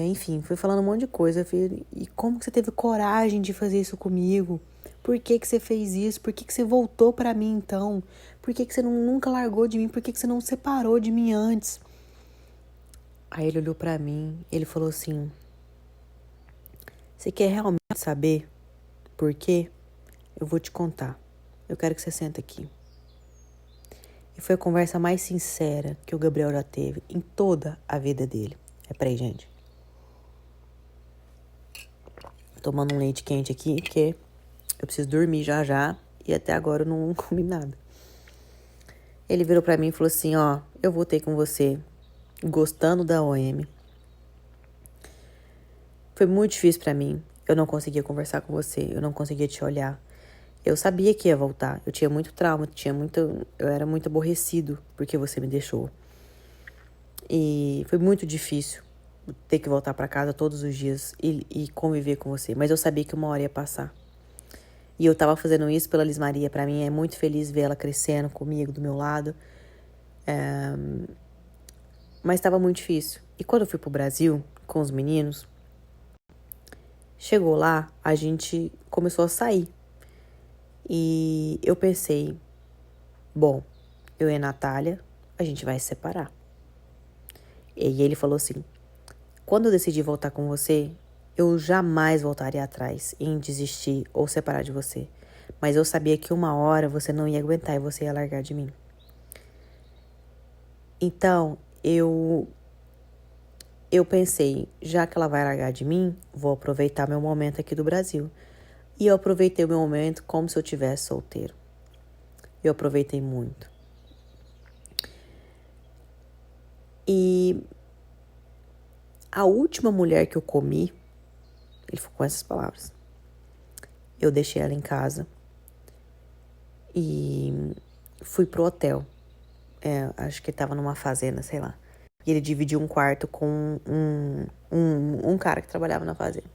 Enfim, fui falando um monte de coisa, falei, e como que você teve coragem de fazer isso comigo? Por que você fez isso? Por que você voltou pra mim então? Por que você nunca largou de mim? Por que você não separou de mim antes? Aí ele olhou pra mim, ele falou assim, você quer realmente saber por quê? Eu vou te contar. Eu quero que você senta aqui. E foi a conversa mais sincera que o Gabriel já teve em toda a vida dele. Peraí, gente. Tomando um leite quente aqui, porque eu preciso dormir já. E até agora eu não comi nada. Ele virou pra mim e falou assim, ó, eu voltei com você, gostando da OM. Foi muito difícil pra mim. Eu não conseguia conversar com você, eu não conseguia te olhar. Eu sabia que ia voltar, eu tinha muito trauma, eu era muito aborrecido porque você me deixou. E foi muito difícil ter que voltar pra casa todos os dias e conviver com você. Mas eu sabia que uma hora ia passar. E eu tava fazendo isso pela Liz Maria. Pra mim é muito feliz ver ela crescendo comigo, do meu lado. Mas tava muito difícil. E quando eu fui pro Brasil, com os meninos, chegou lá, a gente começou a sair. E eu pensei, bom, eu e a Natália, a gente vai se separar. E ele falou assim, quando eu decidi voltar com você, eu jamais voltaria atrás em desistir ou separar de você. Mas eu sabia que uma hora você não ia aguentar e você ia largar de mim. Então, eu pensei, já que ela vai largar de mim, vou aproveitar meu momento aqui do Brasil. E eu aproveitei o meu momento como se eu tivesse solteiro. Eu aproveitei muito. E a última mulher que eu comi, ele ficou com essas palavras. eu deixei ela em casa e fui pro hotel. Acho que ele tava numa fazenda, sei lá. E ele dividiu um quarto com um cara que trabalhava na fazenda.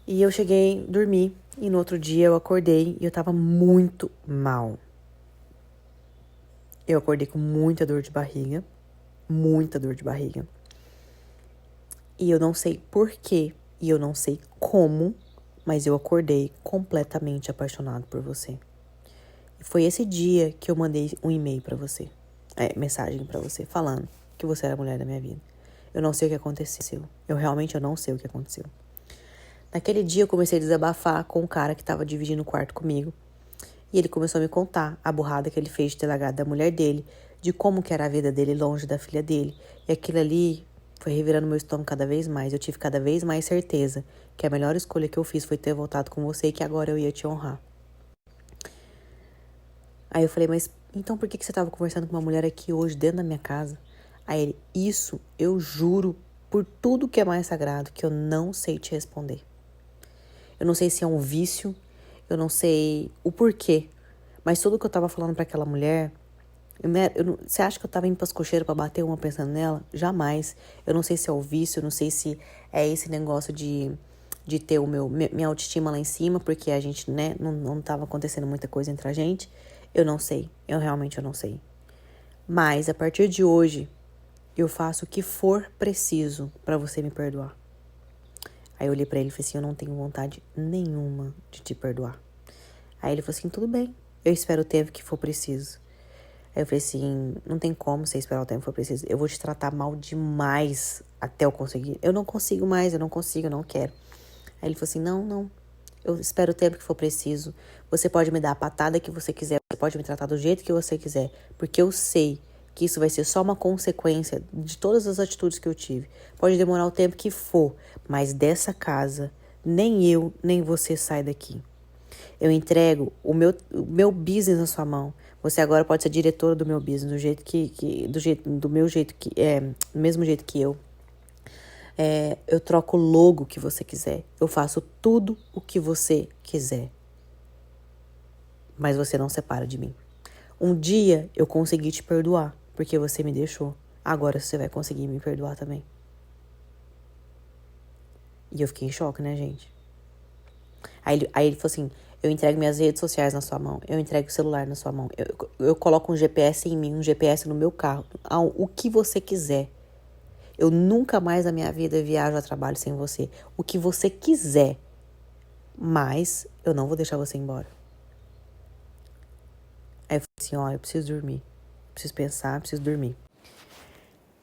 E eu cheguei, dormi, e no outro dia eu acordei e eu tava muito mal. Eu acordei com muita dor de barriga. Muita dor de barriga. E eu não sei porquê, e eu não sei como, mas eu acordei completamente apaixonado por você. E foi esse dia que eu mandei um e-mail pra você. Mensagem pra você, falando que você era a mulher da minha vida. Eu não sei o que aconteceu. Eu não sei o que aconteceu. Naquele dia eu comecei a desabafar com um cara que tava dividindo o quarto comigo. E ele começou a me contar a burrada que ele fez de ter largado da mulher dele, de como que era a vida dele longe da filha dele. E aquilo ali foi revirando meu estômago cada vez mais. Eu tive cada vez mais certeza que a melhor escolha que eu fiz foi ter voltado com você e que agora eu ia te honrar. Aí eu falei, mas então por que você estava conversando com uma mulher aqui hoje dentro da minha casa? Aí ele, isso eu juro por tudo que é mais sagrado que eu não sei te responder. Eu não sei se é um vício, eu não sei o porquê, mas tudo que eu tava falando pra aquela mulher, você acha que eu tava indo pras cocheiras pra bater uma pensando nela? Jamais. Eu não sei se é o vício, eu não sei se é esse negócio de ter minha autoestima lá em cima, porque a gente, né, não tava acontecendo muita coisa entre a gente. Eu não sei, eu realmente não sei. Mas a partir de hoje, eu faço o que for preciso pra você me perdoar. Aí eu olhei pra ele e falei assim, eu não tenho vontade nenhuma de te perdoar. Aí ele falou assim, tudo bem, eu espero o tempo que for preciso. Aí eu falei assim, não tem como você esperar o tempo que for preciso. Eu vou te tratar mal demais até eu conseguir. Eu não consigo mais, eu não quero. Aí ele falou assim, não, eu espero o tempo que for preciso. Você pode me dar a patada que você quiser, você pode me tratar do jeito que você quiser, porque eu sei que isso vai ser só uma consequência de todas as atitudes que eu tive. Pode demorar o tempo que for, mas dessa casa, nem eu, nem você sai daqui. Eu entrego o meu business na sua mão. Você agora pode ser diretora do meu business, do mesmo jeito que eu. Eu troco o logo que você quiser. Eu faço tudo o que você quiser. Mas você não separa de mim. Um dia eu consegui te perdoar, porque você me deixou. Agora você vai conseguir me perdoar também. E eu fiquei em choque, né, gente? Aí ele falou assim, eu entrego minhas redes sociais na sua mão, eu entrego o celular na sua mão, eu coloco um GPS em mim, um GPS no meu carro, o que você quiser. Eu nunca mais na minha vida viajo a trabalho sem você. O que você quiser. Mas eu não vou deixar você embora. Aí eu falei assim, ó, eu preciso dormir. Preciso pensar, preciso dormir.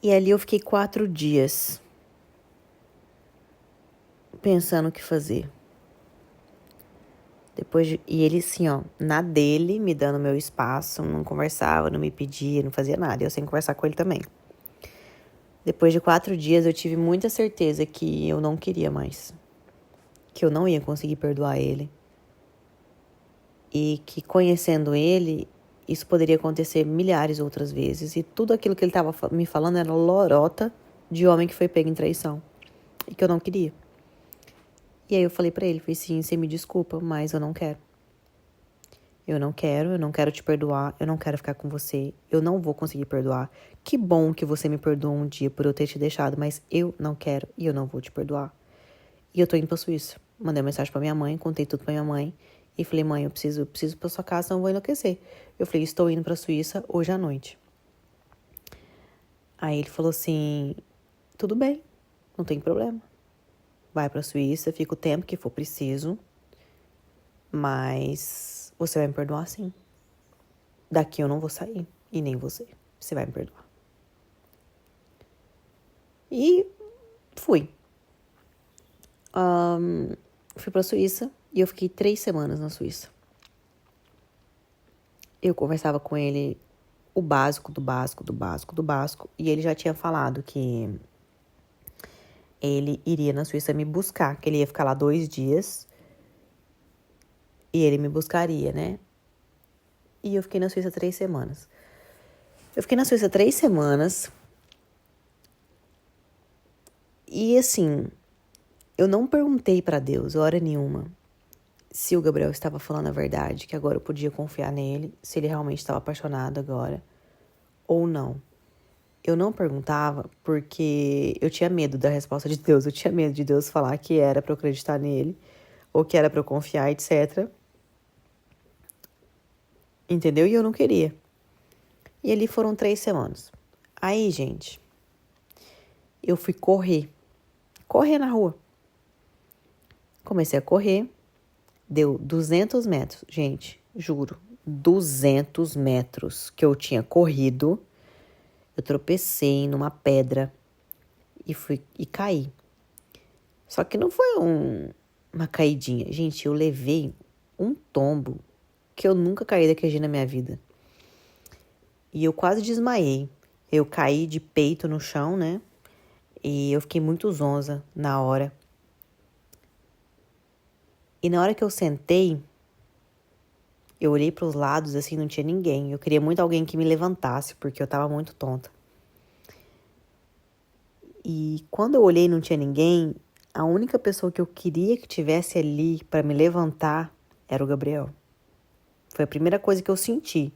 E ali eu fiquei 4 dias pensando o que fazer. E ele assim, ó, na dele, me dando meu espaço, não conversava, não me pedia, não fazia nada. Eu sem conversar com ele também. Depois de 4 dias, eu tive muita certeza que eu não queria mais. Que eu não ia conseguir perdoar ele. E que conhecendo ele, isso poderia acontecer milhares outras vezes. E tudo aquilo que ele estava me falando era lorota de homem que foi pego em traição. E que eu não queria. E aí eu falei pra ele, falei assim, você me desculpa, mas eu não quero. Eu não quero te perdoar, eu não quero ficar com você, eu não vou conseguir perdoar. Que bom que você me perdoou um dia por eu ter te deixado, mas eu não quero e eu não vou te perdoar. E eu tô indo pra Suíça. Mandei uma mensagem pra minha mãe, contei tudo pra minha mãe. E falei, mãe, eu preciso ir pra sua casa, senão eu vou enlouquecer. Eu falei, estou indo pra Suíça hoje à noite. Aí ele falou assim, tudo bem, não tem problema. Vai pra Suíça, fica o tempo que for preciso, mas você vai me perdoar sim. Daqui eu não vou sair, e nem você. Você vai me perdoar. E fui. Fui pra Suíça e eu fiquei 3 semanas na Suíça. Eu conversava com ele o básico do básico do básico do básico. E ele já tinha falado que ele iria na Suíça me buscar, que ele ia ficar lá 2 dias. E ele me buscaria, né? E eu fiquei na Suíça 3 semanas. Eu fiquei na Suíça 3 semanas. E assim, eu não perguntei pra Deus hora nenhuma se o Gabriel estava falando a verdade, que agora eu podia confiar nele, se ele realmente estava apaixonado agora ou não. Eu não perguntava porque eu tinha medo da resposta de Deus. Eu tinha medo de Deus falar que era para eu acreditar nele ou que era para eu confiar, etc. Entendeu? E eu não queria. E ali foram 3 semanas. Aí, gente, eu fui correr. Correr na rua. Comecei a correr. Deu 200 metros. Gente, juro. 200 metros que eu tinha corrido. Eu tropecei numa pedra e caí. Só que não foi uma caidinha. Gente, eu levei um tombo que eu nunca caí daquele jeito na minha vida. E eu quase desmaiei. Eu caí de peito no chão, né? E eu fiquei muito zonza na hora. E na hora que eu sentei, eu olhei para os lados, assim, não tinha ninguém. Eu queria muito alguém que me levantasse, porque eu tava muito tonta. E quando eu olhei e não tinha ninguém, a única pessoa que eu queria que tivesse ali para me levantar era o Gabriel. Foi a primeira coisa que eu senti,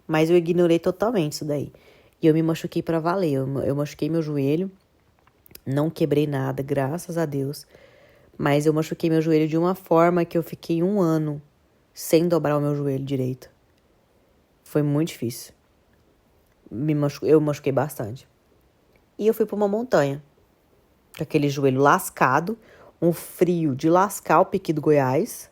mas eu ignorei totalmente isso daí. E eu me machuquei para valer, eu machuquei meu joelho, não quebrei nada, graças a Deus. Mas eu machuquei meu joelho de uma forma que eu fiquei 1 ano sem dobrar o meu joelho direito. Foi muito difícil. Eu machuquei bastante. E eu fui para uma montanha, com aquele joelho lascado, um frio de lascar o piqui do Goiás.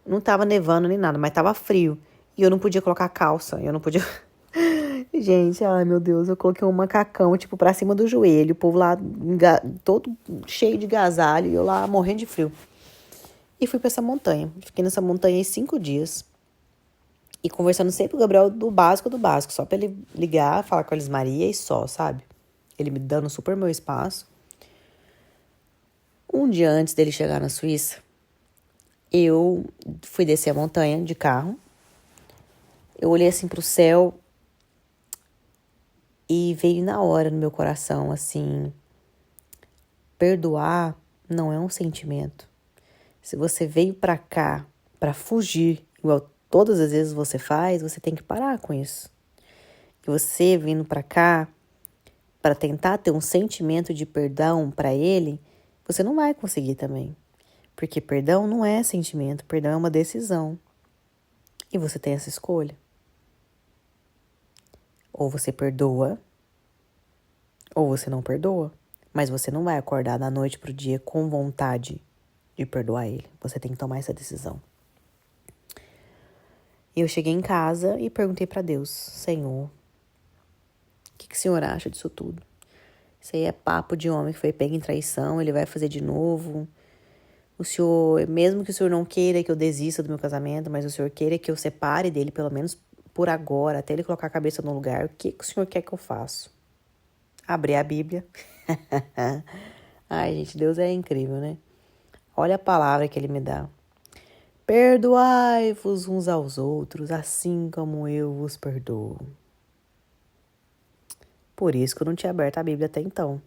Não tava nevando nem nada, mas tava frio. E eu não podia colocar calça, eu não podia... Gente, ai meu Deus, eu coloquei um macacão, tipo, pra cima do joelho, o povo lá todo cheio de agasalho, e eu lá morrendo de frio. E fui pra essa montanha. Fiquei nessa montanha aí 5 dias. E conversando sempre com o Gabriel do básico, só pra ele ligar, falar com a Elis Maria e só, sabe? Ele me dando super meu espaço. Um dia antes dele chegar na Suíça, eu fui descer a montanha de carro. Eu olhei assim pro céu e veio na hora no meu coração, assim, perdoar não é um sentimento. Se você veio pra cá pra fugir, igual todas as vezes você faz, você tem que parar com isso. E você vindo pra cá pra tentar ter um sentimento de perdão pra ele, você não vai conseguir também. Porque perdão não é sentimento, perdão é uma decisão. E você tem essa escolha. Ou você perdoa, ou você não perdoa. Mas você não vai acordar da noite pro dia com vontade de perdoar ele. Você tem que tomar essa decisão. Eu cheguei em casa e perguntei pra Deus: Senhor, o que o Senhor acha disso tudo? Isso aí é papo de homem que foi pego em traição, ele vai fazer de novo. O Senhor, mesmo que o Senhor não queira que eu desista do meu casamento, mas o Senhor queira que eu separe dele, pelo menos por agora, até ele colocar a cabeça no lugar, o que o Senhor quer que eu faça? Abri a Bíblia. Ai, gente, Deus é incrível, né? Olha a palavra que ele me dá. Perdoai-vos uns aos outros, assim como eu vos perdoo. Por isso que eu não tinha aberto a Bíblia até então.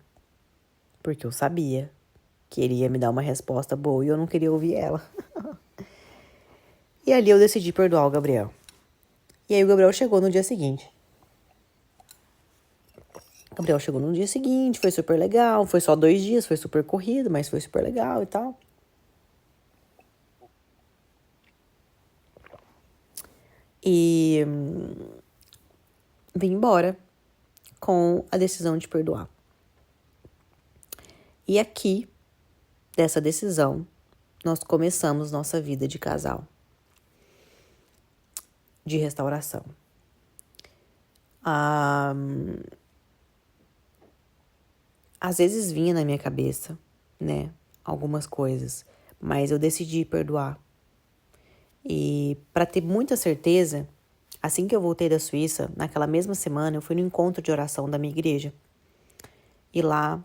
Porque eu sabia que ele ia me dar uma resposta boa e eu não queria ouvir ela. E ali eu decidi perdoar o Gabriel. E aí o Gabriel chegou no dia seguinte. Foi super legal. Foi só 2 dias, foi super corrido, mas foi super legal e tal. E vim embora com a decisão de perdoar. E aqui, dessa decisão, nós começamos nossa vida de casal, de restauração. Às vezes vinha na minha cabeça, né, algumas coisas, mas eu decidi perdoar. E para ter muita certeza, assim que eu voltei da Suíça, naquela mesma semana, eu fui no encontro de oração da minha igreja. E lá,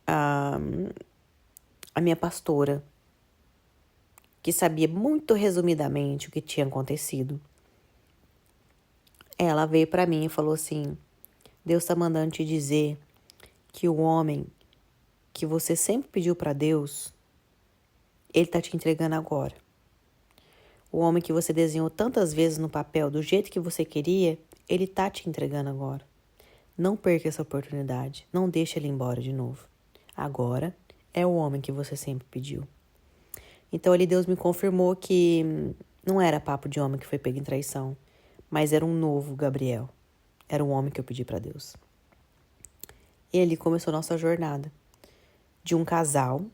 a minha pastora, que sabia muito resumidamente o que tinha acontecido, ela veio para mim e falou assim: Deus está mandando te dizer que o homem que você sempre pediu para Deus ele tá te entregando agora. O homem que você desenhou tantas vezes no papel, do jeito que você queria, ele tá te entregando agora. Não perca essa oportunidade. Não deixe ele embora de novo. Agora é o homem que você sempre pediu. Então ali Deus me confirmou que não era papo de homem que foi pego em traição, mas era um novo Gabriel. Era um homem que eu pedi para Deus. E ali começou a nossa jornada de um casal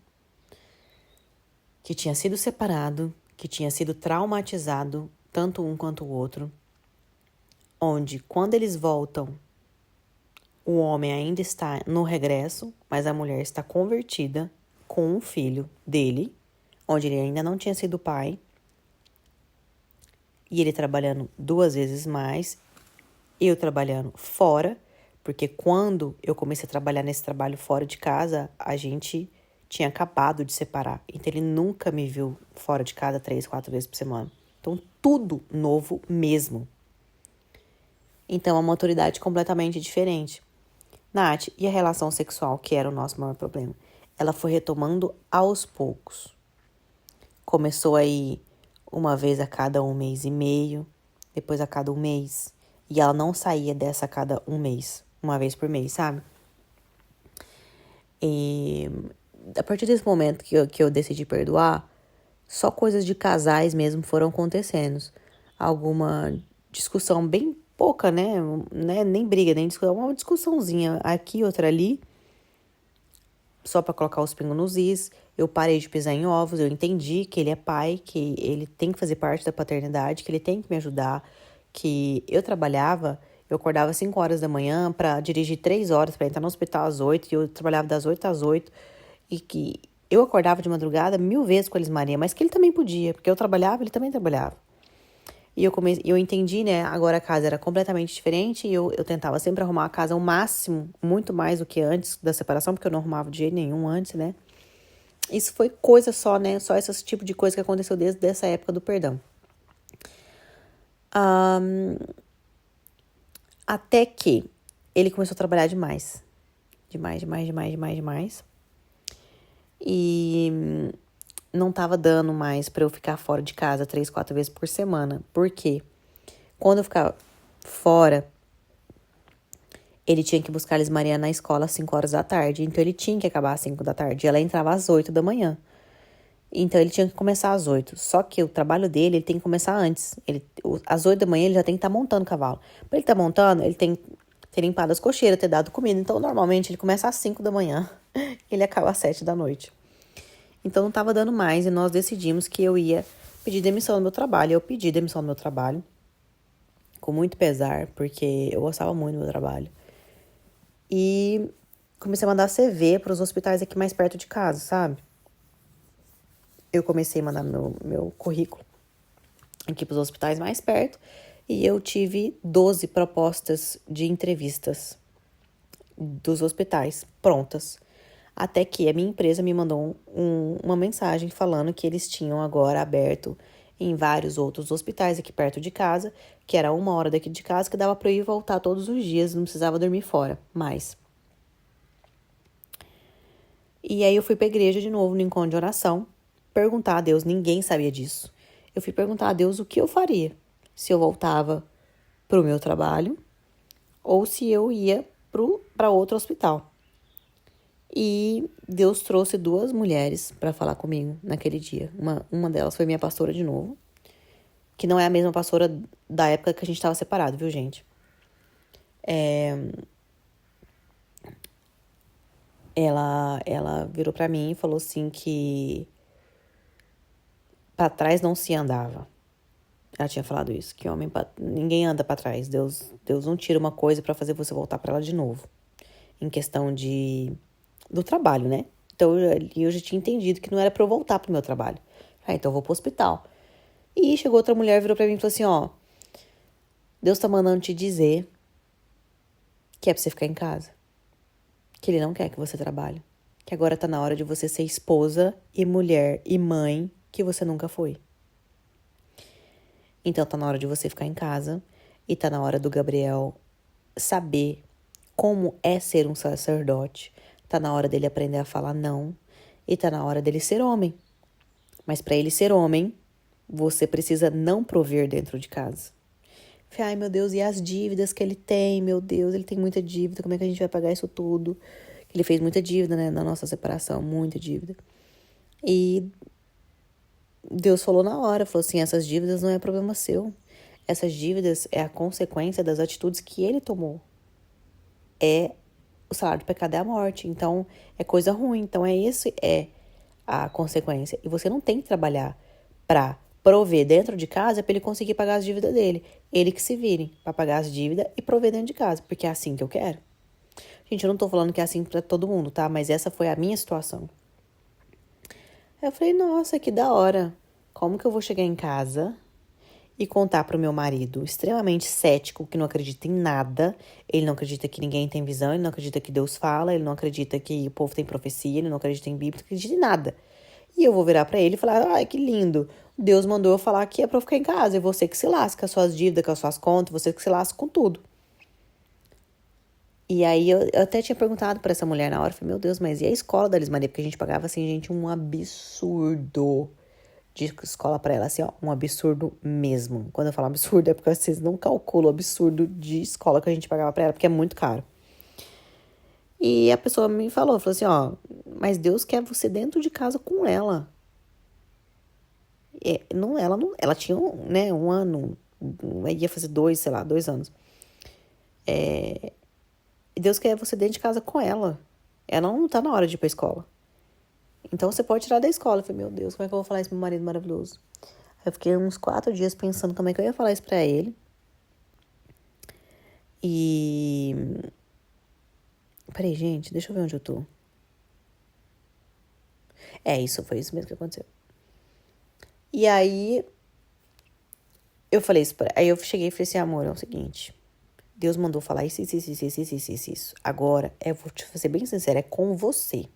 que tinha sido separado, que tinha sido traumatizado, tanto um quanto o outro, onde quando eles voltam, o homem ainda está no regresso, mas a mulher está convertida com um filho dele, onde ele ainda não tinha sido pai, e ele trabalhando 2 vezes mais, eu trabalhando fora, porque quando eu comecei a trabalhar nesse trabalho fora de casa, a gente tinha acabado de separar. Então ele nunca me viu fora de casa 3, 4 vezes por semana. Então tudo novo mesmo. Então a maturidade completamente diferente. Nath, e a relação sexual, que era o nosso maior problema? Ela foi retomando aos poucos. Começou aí uma vez a cada 1 mês e meio, depois a cada 1 mês. E ela não saía dessa a cada 1 mês, uma vez por mês, sabe? E a partir desse momento que eu decidi perdoar, só coisas de casais mesmo foram acontecendo. Alguma discussão bem pouca, né? Nem briga, nem discussão, uma discussãozinha aqui, outra ali, só para colocar os pingos nos is. Eu parei de pisar em ovos, eu entendi que ele é pai, que ele tem que fazer parte da paternidade, que ele tem que me ajudar, que eu trabalhava, eu acordava 5 horas da manhã para dirigir 3 horas, para entrar no hospital às 8, e eu trabalhava das 8 às 8, e que eu acordava de madrugada 1000 vezes com a Elis Maria, mas que ele também podia, porque eu trabalhava, ele também trabalhava. E eu entendi, né, agora a casa era completamente diferente, e eu tentava sempre arrumar a casa ao máximo, muito mais do que antes da separação, porque eu não arrumava de jeito nenhum antes, né. Isso foi coisa só, né, só esse tipo de coisa que aconteceu desde essa época do perdão. Até que ele começou a trabalhar demais. Demais. E não tava dando mais pra eu ficar fora de casa 3, 4 vezes por semana. Por quê? Quando eu ficava fora, ele tinha que buscar a Liz Maria na escola às 5 horas da tarde. Então ele tinha que acabar às 5 da tarde. E ela entrava às 8 da manhã. Então ele tinha que começar às 8. Só que o trabalho dele, ele tem que começar antes. Às 8 da manhã ele já tem que estar montando o cavalo. Pra ele estar montando, ele tem que ter limpado as cocheiras, ter dado comida. Então normalmente ele começa às 5 da manhã. Ele acaba às 7 da noite. Então não tava dando mais e nós decidimos que eu ia pedir demissão do meu trabalho. Eu pedi demissão do meu trabalho. Com muito pesar, porque eu gostava muito do meu trabalho. E comecei a mandar CV para os hospitais aqui mais perto de casa, sabe? Eu comecei a mandar meu currículo aqui para os hospitais mais perto e eu tive 12 propostas de entrevistas dos hospitais prontas. Até que a minha empresa me mandou uma mensagem falando que eles tinham agora aberto em vários outros hospitais aqui perto de casa, que era 1 hora daqui de casa, que dava para eu ir e voltar todos os dias, não precisava dormir fora mais. E aí eu fui pra igreja de novo no encontro de oração, perguntar a Deus, ninguém sabia disso. Eu fui perguntar a Deus o que eu faria, se eu voltava pro meu trabalho ou se eu ia para outro hospital. E Deus trouxe 2 mulheres para falar comigo naquele dia. Uma delas foi minha pastora de novo, que não é a mesma pastora da época que a gente estava separado, viu, gente? Ela virou para mim e falou assim que para trás não se andava. Ela tinha falado isso, que ninguém anda para trás. Deus não tira uma coisa para fazer você voltar para ela de novo. Em questão do trabalho, né? Então eu já tinha entendido que não era para eu voltar pro meu trabalho. Então eu vou pro hospital. E chegou outra mulher, virou para mim e falou assim, ó, Deus tá mandando te dizer que é pra você ficar em casa. Que ele não quer que você trabalhe. Que agora tá na hora de você ser esposa e mulher e mãe que você nunca foi. Então tá na hora de você ficar em casa e tá na hora do Gabriel saber como é ser um sacerdote. Tá na hora dele aprender a falar não e tá na hora dele ser homem. Mas para ele ser homem, você precisa não prover dentro de casa. Ai, meu Deus, e as dívidas que ele tem? Meu Deus, ele tem muita dívida, como é que a gente vai pagar isso tudo? Ele fez muita dívida, né, na nossa separação, muita dívida. E Deus falou na hora, falou assim, essas dívidas não é problema seu. Essas dívidas é a consequência das atitudes que ele tomou. O salário do pecado é a morte, então é coisa ruim. Então esse é a consequência. E você não tem que trabalhar para prover dentro de casa para ele conseguir pagar as dívidas dele. Ele que se vire para pagar as dívidas e prover dentro de casa, porque é assim que eu quero. Gente, eu não tô falando que é assim para todo mundo, tá? Mas essa foi a minha situação. Aí eu falei, nossa, que da hora. Como que eu vou chegar em casa e contar pro meu marido, extremamente cético, que não acredita em nada, ele não acredita que ninguém tem visão, ele não acredita que Deus fala, ele não acredita que o povo tem profecia, ele não acredita em Bíblia, não acredita em nada. E eu vou virar pra ele e falar, ai, que lindo, Deus mandou eu falar que é pra eu ficar em casa, é você que se lasca com as suas dívidas, com as suas contas, você que se lasca com tudo. E aí eu até tinha perguntado pra essa mulher na hora, falei, meu Deus, mas e a escola da Liz Maria? Porque a gente pagava, assim, gente, um absurdo de escola pra ela, assim, ó, um absurdo mesmo. Quando eu falo absurdo é porque vocês não calculam o absurdo de escola que a gente pagava pra ela, porque é muito caro. E a pessoa me falou assim, ó, mas Deus quer você dentro de casa com ela. Ela tinha, né, um ano, ia fazer 2 anos. E Deus quer você dentro de casa com ela. Ela não tá na hora de ir pra escola. Então você pode tirar da escola. Eu falei, meu Deus, como é que eu vou falar isso pro meu marido maravilhoso? Aí eu fiquei uns 4 dias pensando como é que eu ia falar isso pra ele. E... Peraí, gente, deixa eu ver onde eu tô. Foi isso mesmo que aconteceu. E aí, eu falei isso aí eu cheguei e falei assim, amor, é o seguinte, Deus mandou falar isso. Agora, eu vou te ser bem sincera, é com você.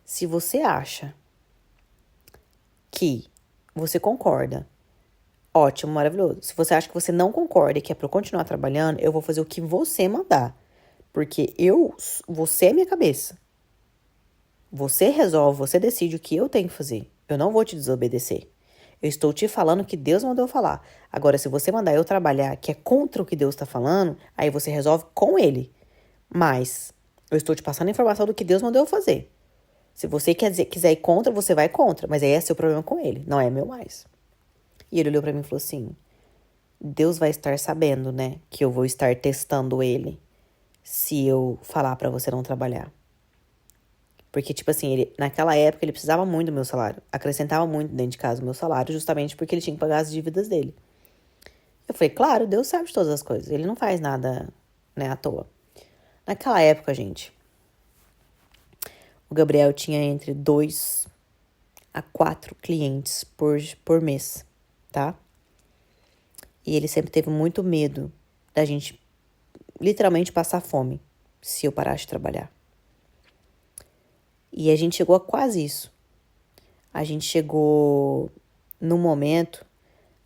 Se você acha que você concorda, ótimo, maravilhoso. Se você acha que você não concorda e que é pra eu continuar trabalhando, eu vou fazer o que você mandar. Porque você é minha cabeça. Você resolve, você decide o que eu tenho que fazer. Eu não vou te desobedecer. Eu estou te falando o que Deus mandou eu falar. Agora, se você mandar eu trabalhar que é contra o que Deus está falando, aí você resolve com ele. Mas eu estou te passando a informação do que Deus mandou eu fazer. Se você quiser ir contra, você vai contra. Mas aí é seu problema com ele, não é meu mais. E ele olhou pra mim e falou assim, Deus vai estar sabendo, né, que eu vou estar testando ele se eu falar pra você não trabalhar. Porque, tipo assim, naquela época ele precisava muito do meu salário. Acrescentava muito dentro de casa o meu salário, justamente porque ele tinha que pagar as dívidas dele. Eu falei, claro, Deus sabe de todas as coisas. Ele não faz nada, né, à toa. Naquela época, gente, o Gabriel tinha entre 2 a 4 clientes por mês, tá? E ele sempre teve muito medo da gente literalmente passar fome se eu parasse de trabalhar. E a gente chegou a quase isso. A gente chegou num momento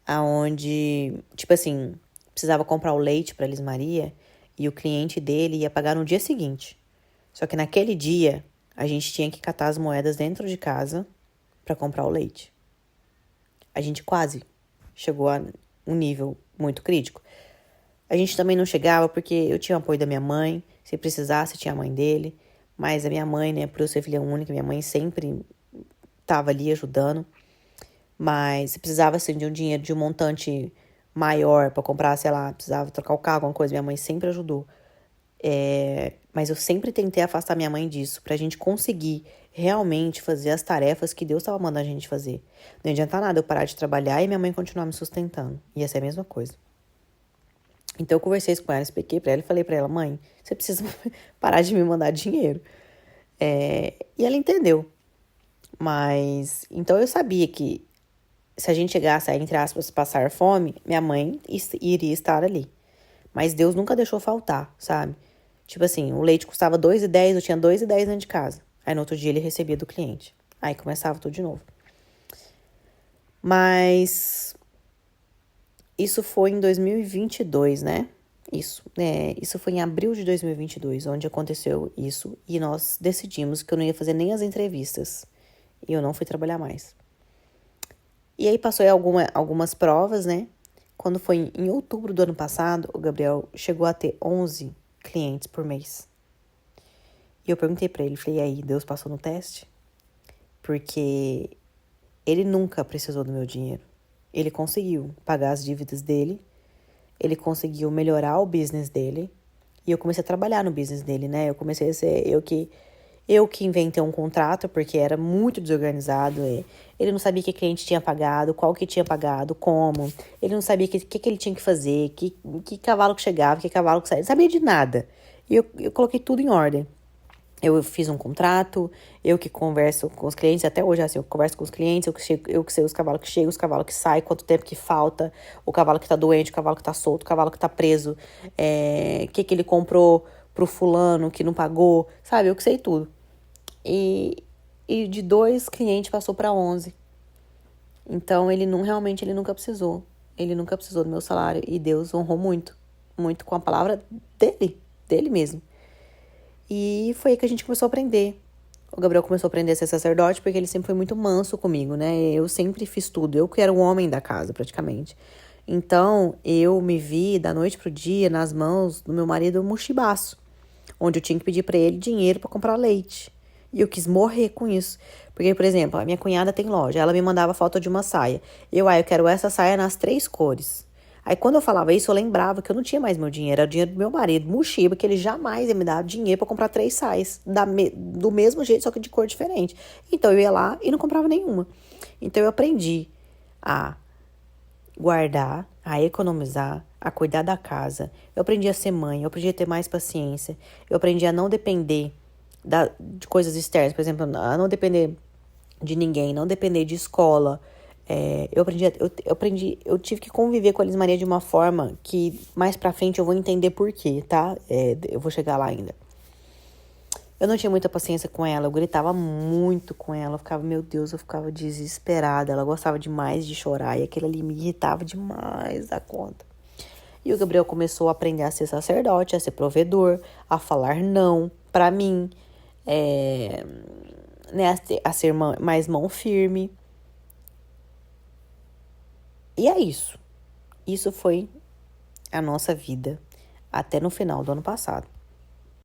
aonde, tipo assim, precisava comprar o leite para Liz Maria e o cliente dele ia pagar no dia seguinte. Só que naquele dia, a gente tinha que catar as moedas dentro de casa para comprar o leite. A gente quase chegou a um nível muito crítico. A gente também não chegava porque eu tinha o apoio da minha mãe. Se precisasse, tinha a mãe dele. Mas a minha mãe, né, por eu ser filha única, minha mãe sempre estava ali ajudando. Mas se precisava, assim, de um dinheiro, de um montante maior para comprar, sei lá, precisava trocar o carro, alguma coisa, minha mãe sempre ajudou. Mas eu sempre tentei afastar minha mãe disso, pra gente conseguir realmente fazer as tarefas que Deus estava mandando a gente fazer. Não adianta nada eu parar de trabalhar e minha mãe continuar me sustentando. Ia ser a mesma coisa. Então eu conversei isso com ela, expliquei pra ela e falei pra ela, mãe, você precisa parar de me mandar dinheiro. E ela entendeu. Mas, então eu sabia que se a gente chegasse a, entre aspas, passar fome, minha mãe iria estar ali. Mas Deus nunca deixou faltar, sabe? Tipo assim, o leite custava R$2,10, eu tinha R$2,10 dentro de casa. Aí no outro dia ele recebia do cliente. Aí começava tudo de novo. Mas isso foi em 2022, né? Isso foi em abril de 2022, onde aconteceu isso. E nós decidimos que eu não ia fazer nem as entrevistas. E eu não fui trabalhar mais. E aí passou algumas provas, né? Quando foi em outubro do ano passado, o Gabriel chegou a ter 11 clientes por mês. E eu perguntei pra ele, falei, e aí, Deus passou no teste? Porque ele nunca precisou do meu dinheiro. Ele conseguiu pagar as dívidas dele, ele conseguiu melhorar o business dele, e eu comecei a trabalhar no business dele, né? Eu comecei a ser eu que inventei um contrato, porque era muito desorganizado. Ele não sabia que cliente tinha pagado, qual que tinha pagado, como. Ele não sabia o que ele tinha que fazer, que cavalo que chegava, que cavalo que saía. Ele não sabia de nada. E eu coloquei tudo em ordem. Eu fiz um contrato, eu que converso com os clientes, até hoje assim, eu converso com os clientes, eu que sei os cavalos que chegam, os cavalos que saem, quanto tempo que falta, o cavalo que tá doente, o cavalo que tá solto, o cavalo que tá preso, que ele comprou pro fulano que não pagou, sabe? Eu que sei tudo. E de 2 clientes passou para 11. Então, realmente ele nunca precisou. Ele nunca precisou do meu salário. E Deus honrou muito. Muito com a palavra dele mesmo. E foi aí que a gente começou a aprender. O Gabriel começou a aprender a ser sacerdote porque ele sempre foi muito manso comigo, né? Eu sempre fiz tudo. Eu que era o homem da casa, praticamente. Então, eu me vi da noite pro dia nas mãos do meu marido mochibaço, onde eu tinha que pedir para ele dinheiro para comprar leite. E eu quis morrer com isso. Porque, por exemplo, a minha cunhada tem loja. Ela me mandava foto de uma saia. Eu quero essa saia nas 3 cores. Aí, quando eu falava isso, eu lembrava que eu não tinha mais meu dinheiro. Era o dinheiro do meu marido, Mushiba, que ele jamais ia me dar dinheiro para comprar 3 saias. Do mesmo jeito, só que de cor diferente. Então, eu ia lá e não comprava nenhuma. Então, eu aprendi a guardar, a economizar, a cuidar da casa. Eu aprendi a ser mãe, eu aprendi a ter mais paciência. Eu aprendi a não depender de coisas externas, por exemplo, a não depender de ninguém, não depender de escola. Eu tive que conviver com a Elis Maria de uma forma que mais pra frente eu vou entender por quê, tá? Eu vou chegar lá ainda. Eu não tinha muita paciência com ela, eu gritava muito com ela, eu ficava, meu Deus, eu ficava desesperada. Ela gostava demais de chorar e aquilo ali me irritava demais da conta. E o Gabriel começou a aprender a ser sacerdote, a ser provedor, a falar não pra mim, né, a ser mais mão firme. E é isso. Isso foi a nossa vida até no final do ano passado.